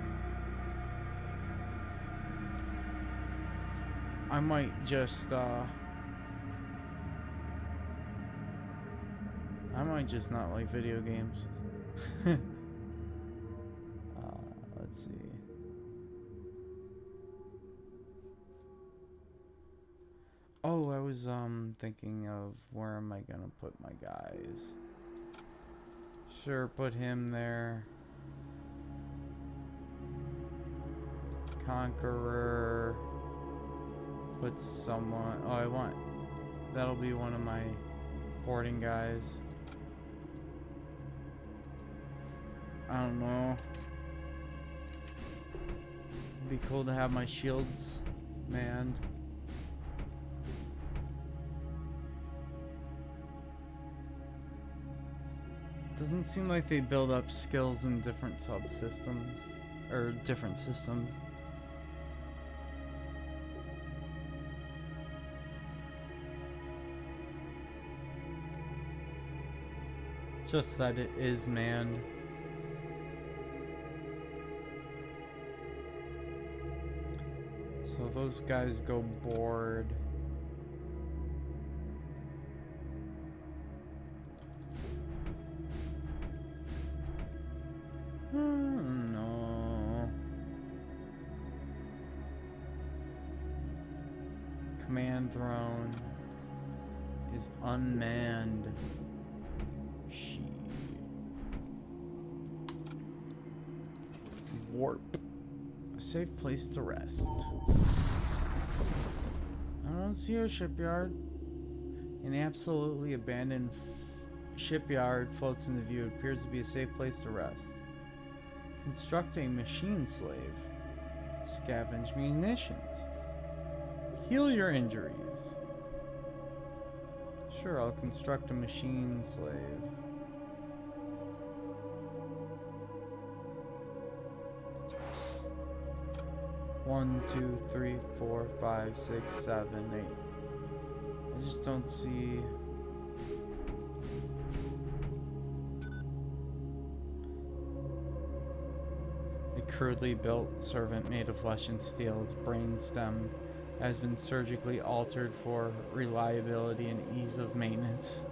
I might just not like video games. Let's see. Oh, I was thinking of where am I gonna put my guys. Sure, put him there. Conqueror. Put someone. Oh, that'll be one of my boarding guys. I don't know. It'd be cool to have my shields manned. Doesn't seem like they build up skills in different subsystems or different systems. Just that it is manned. So those guys go board. No. Command throne is unmanned. She. Warp. A safe place to rest. I don't see a shipyard. An absolutely abandoned shipyard floats into view. It appears to be a safe place to rest. Construct a machine slave. Scavenge munitions. Heal your injuries. Sure, I'll construct a machine slave. One, two, three, 4, 5, 6, 7, 8. I just don't see. A crudely built servant made of flesh and steel. Its brain stem has been surgically altered for reliability and ease of maintenance.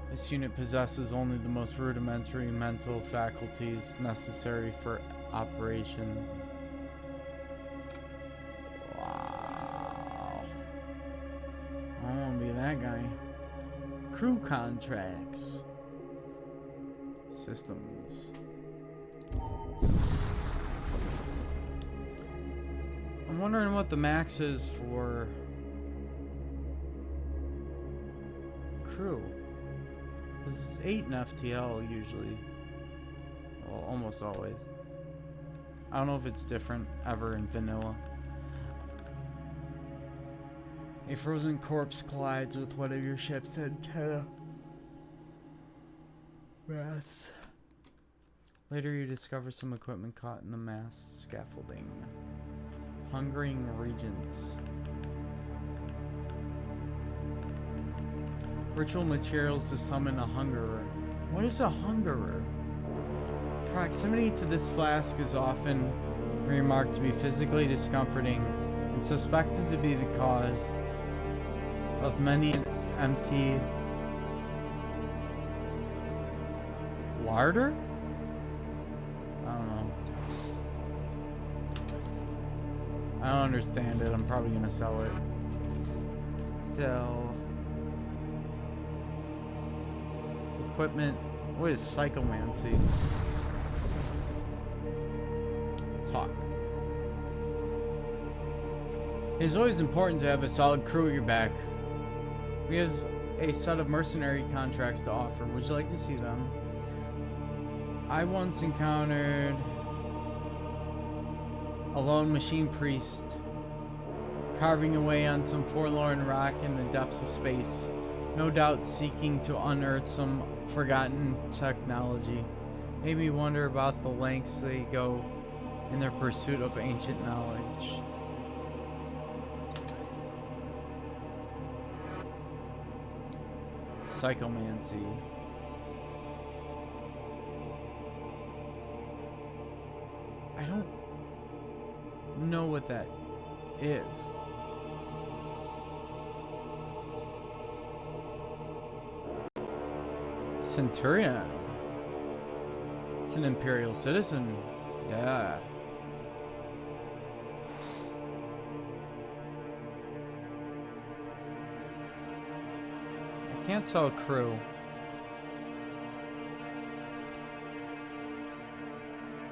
This unit possesses only the most rudimentary mental faculties necessary for operation. Wow. I don't want to be that guy. Crew contracts. Systems. I'm wondering what the max is for crew. This is 8 in FTL usually. Well, almost always. I don't know if it's different ever in vanilla. A frozen corpse collides with one of your ship's antenna masts. Later you discover some equipment caught in the mast scaffolding. Hungering regents. Ritual materials to summon a hungerer. What is a hungerer? Proximity to this flask is often remarked to be physically discomforting and suspected to be the cause of many an empty larder? I don't know. I don't understand it. I'm probably gonna sell it. Sell. Equipment. What is psychomancy? Talk. It is always important to have a solid crew at your back. We have a set of mercenary contracts to offer. Would you like to see them? I once encountered a lone machine priest carving away on some forlorn rock in the depths of space, no doubt seeking to unearth some forgotten technology. Made me wonder about the lengths they go in their pursuit of ancient knowledge. Psychomancy. I don't know what that is. Centurion. It's an imperial citizen. Yeah. I can't sell a crew.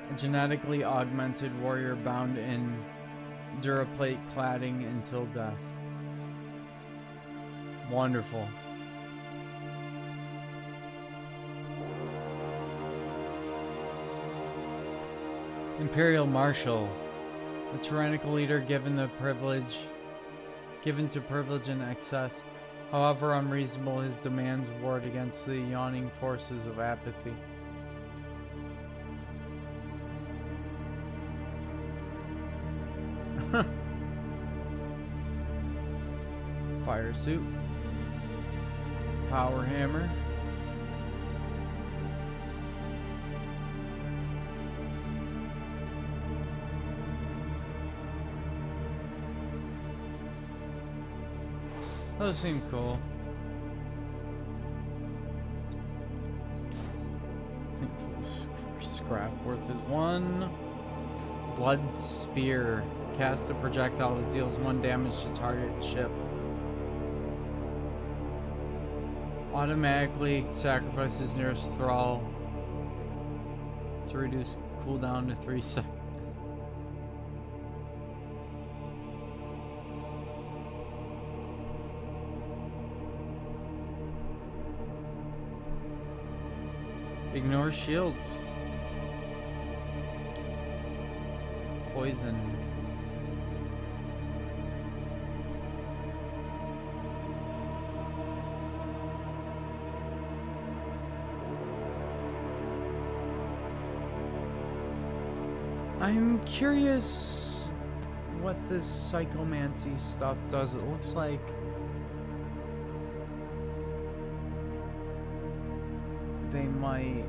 A genetically augmented warrior bound in duraplate cladding until death. Wonderful. Imperial Marshal, a tyrannical leader given to privilege and excess, however unreasonable his demands ward against the yawning forces of apathy. Fire suit, power hammer. Those seem cool. Scrap worth is 1. Blood Spear. Cast a projectile that deals 1 damage to target ship. Automatically sacrifices nearest thrall to reduce cooldown to 3 seconds. Ignore shields. Poison. I'm curious what this psychomancy stuff does. It looks like they might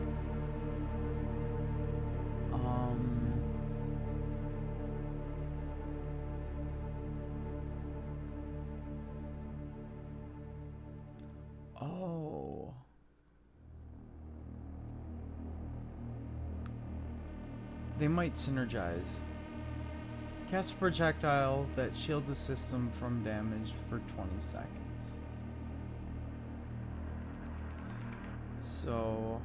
oh. They might synergize. Cast a projectile that shields a system from damage for 20 seconds. So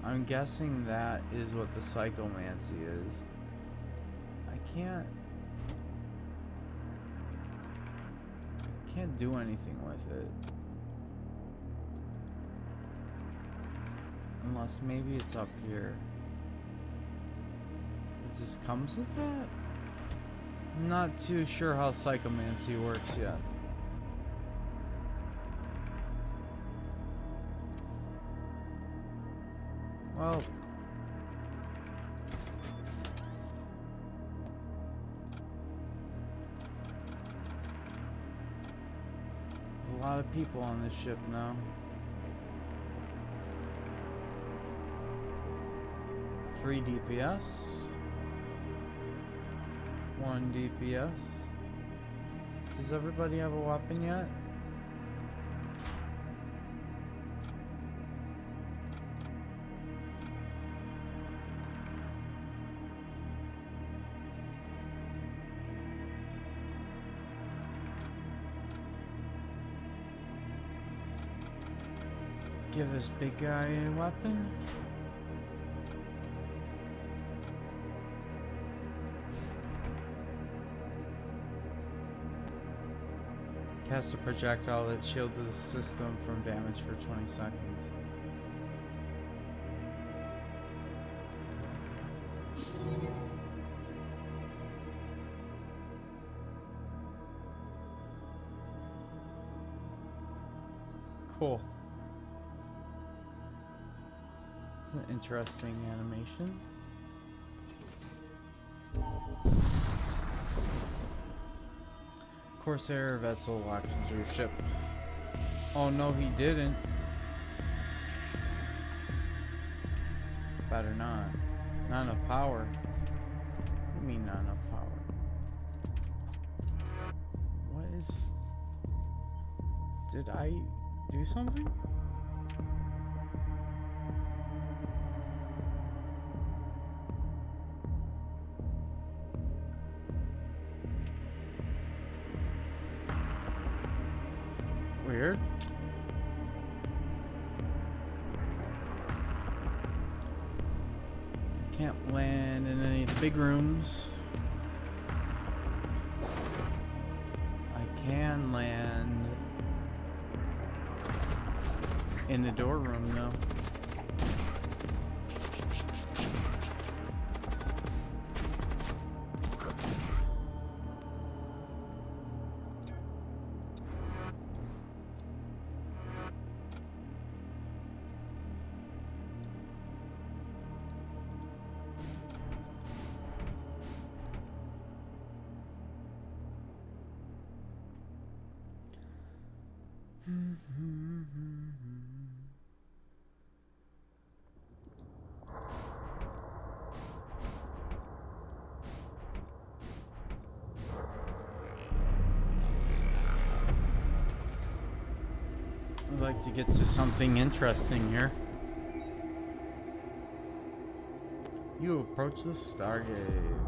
I'm guessing that is what the psychomancy is. I can't do anything with it. Unless maybe it's up here. It just comes with that? I'm not too sure how psychomancy works yet. Well, a lot of people on this ship now. 3 DPS. 1 DPS. Does everybody have a weapon yet? Give this big guy a weapon. Cast a projectile that shields the system from damage for 20 seconds. Cool. An interesting animation. Corsair vessel locks into your ship. Oh no, he didn't. Better not. Not enough power. What do you mean not enough power? What is... Did I do something? Weird. Can't land in any of the big rooms. I can land in the door room though. I'd like to get to something interesting here. You approach the Stargate.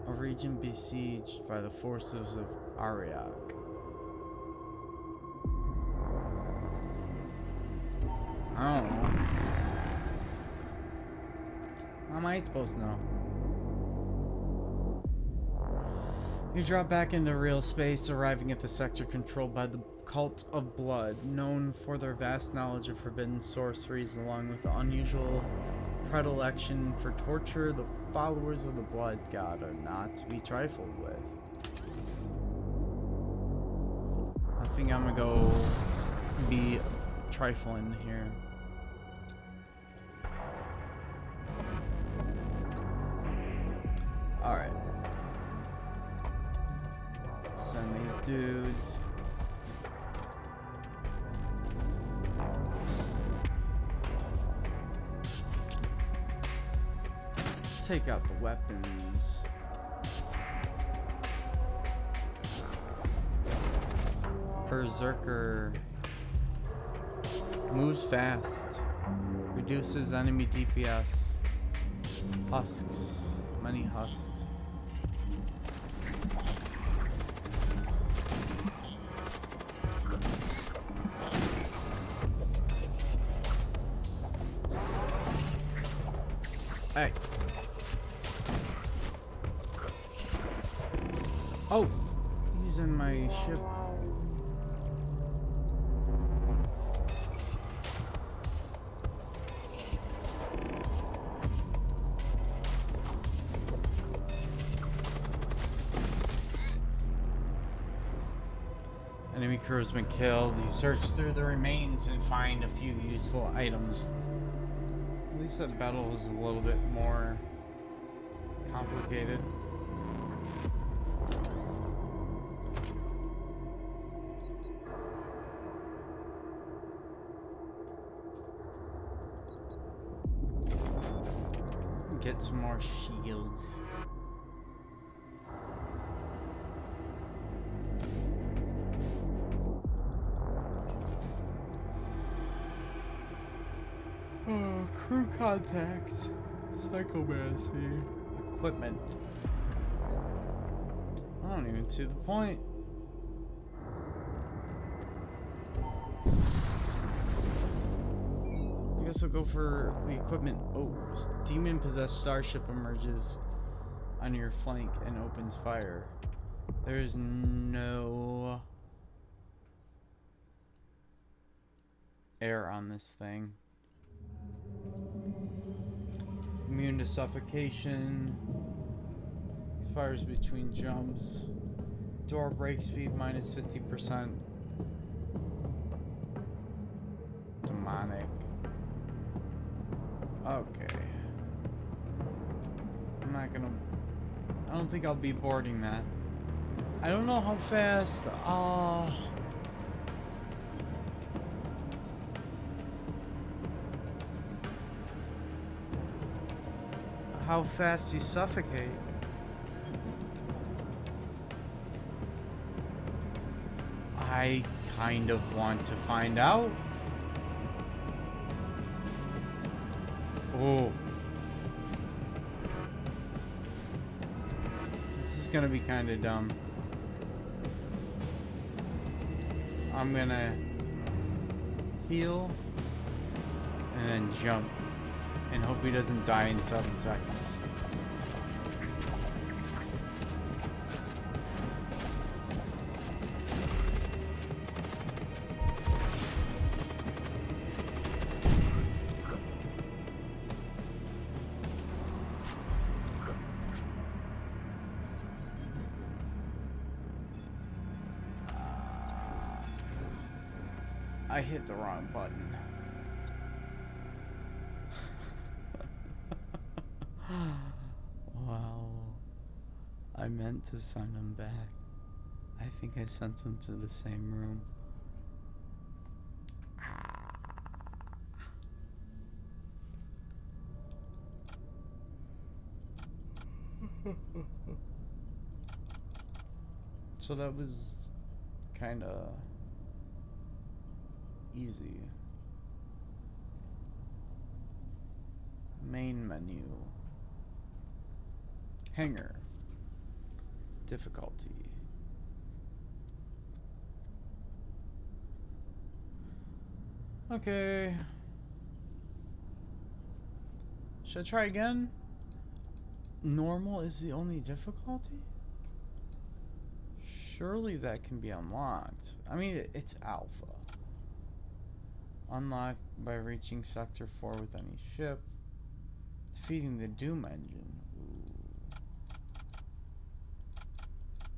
A region besieged by the forces of Ariak. I don't know. How am I supposed to know? You drop back into real space, arriving at the sector controlled by the Cult of Blood, known for their vast knowledge of forbidden sorceries, along with the unusual predilection for torture. The followers of the Blood God are not to be trifled with. I think I'm gonna go be trifling here. Alright. Send these dudes. Take out the weapons. Berserker moves fast. Reduces enemy DPS. Husks. Many husks. Hey. Oh, he's in my ship. Enemy crew has been killed. You search through the remains and find a few useful items. At least that battle was a little bit more complicated. Get some more shields. Crew contact. Psychomancy. Equipment. I don't even see the point. I guess I'll go for the equipment. Oh, demon-possessed starship emerges on your flank and opens fire. There's no air on this thing. Immune to suffocation. Expires between jumps. Door break speed minus 50%. Demonic. Okay. I'm not gonna... I don't think I'll be boarding that. I don't know how fast... how fast you suffocate. I kind of want to find out. Oh. This is gonna be kind of dumb. I'm gonna heal and then jump and hope he doesn't die in 7 seconds. I hit the wrong button. Wow. I meant to send him back. I think I sent him to the same room. So that was kind of easy. Main menu. Hangar. Difficulty. Okay. Should I try again? Normal is the only difficulty? Surely that can be unlocked. I mean, it's alpha. Unlocked by reaching Sector 4 with any ship. Defeating the Doom engine. Ooh.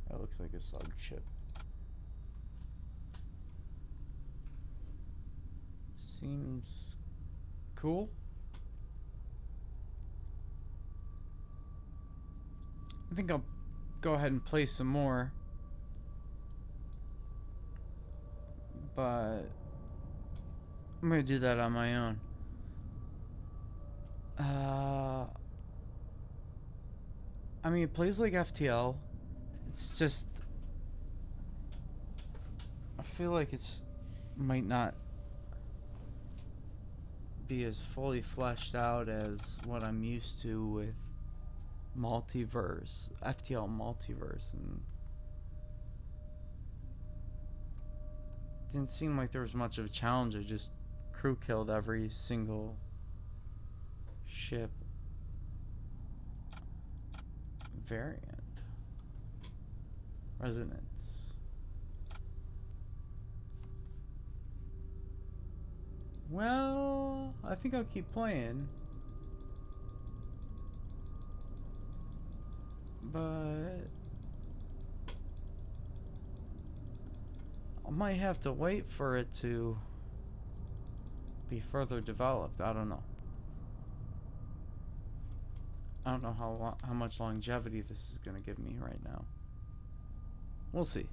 That looks like a slug ship. Seems cool. I think I'll go ahead and play some more. But I'm gonna do that on my own. I mean, it plays like FTL. It's just, I feel like it's might not be as fully fleshed out as what I'm used to with multiverse, FTL multiverse, and didn't seem like there was much of a challenge. I just crew killed every single ship variant. Resonance. Well, I think I'll keep playing. But I might have to wait for it to be further developed. I don't know. I don't know how much longevity this is going to give me right now. We'll see.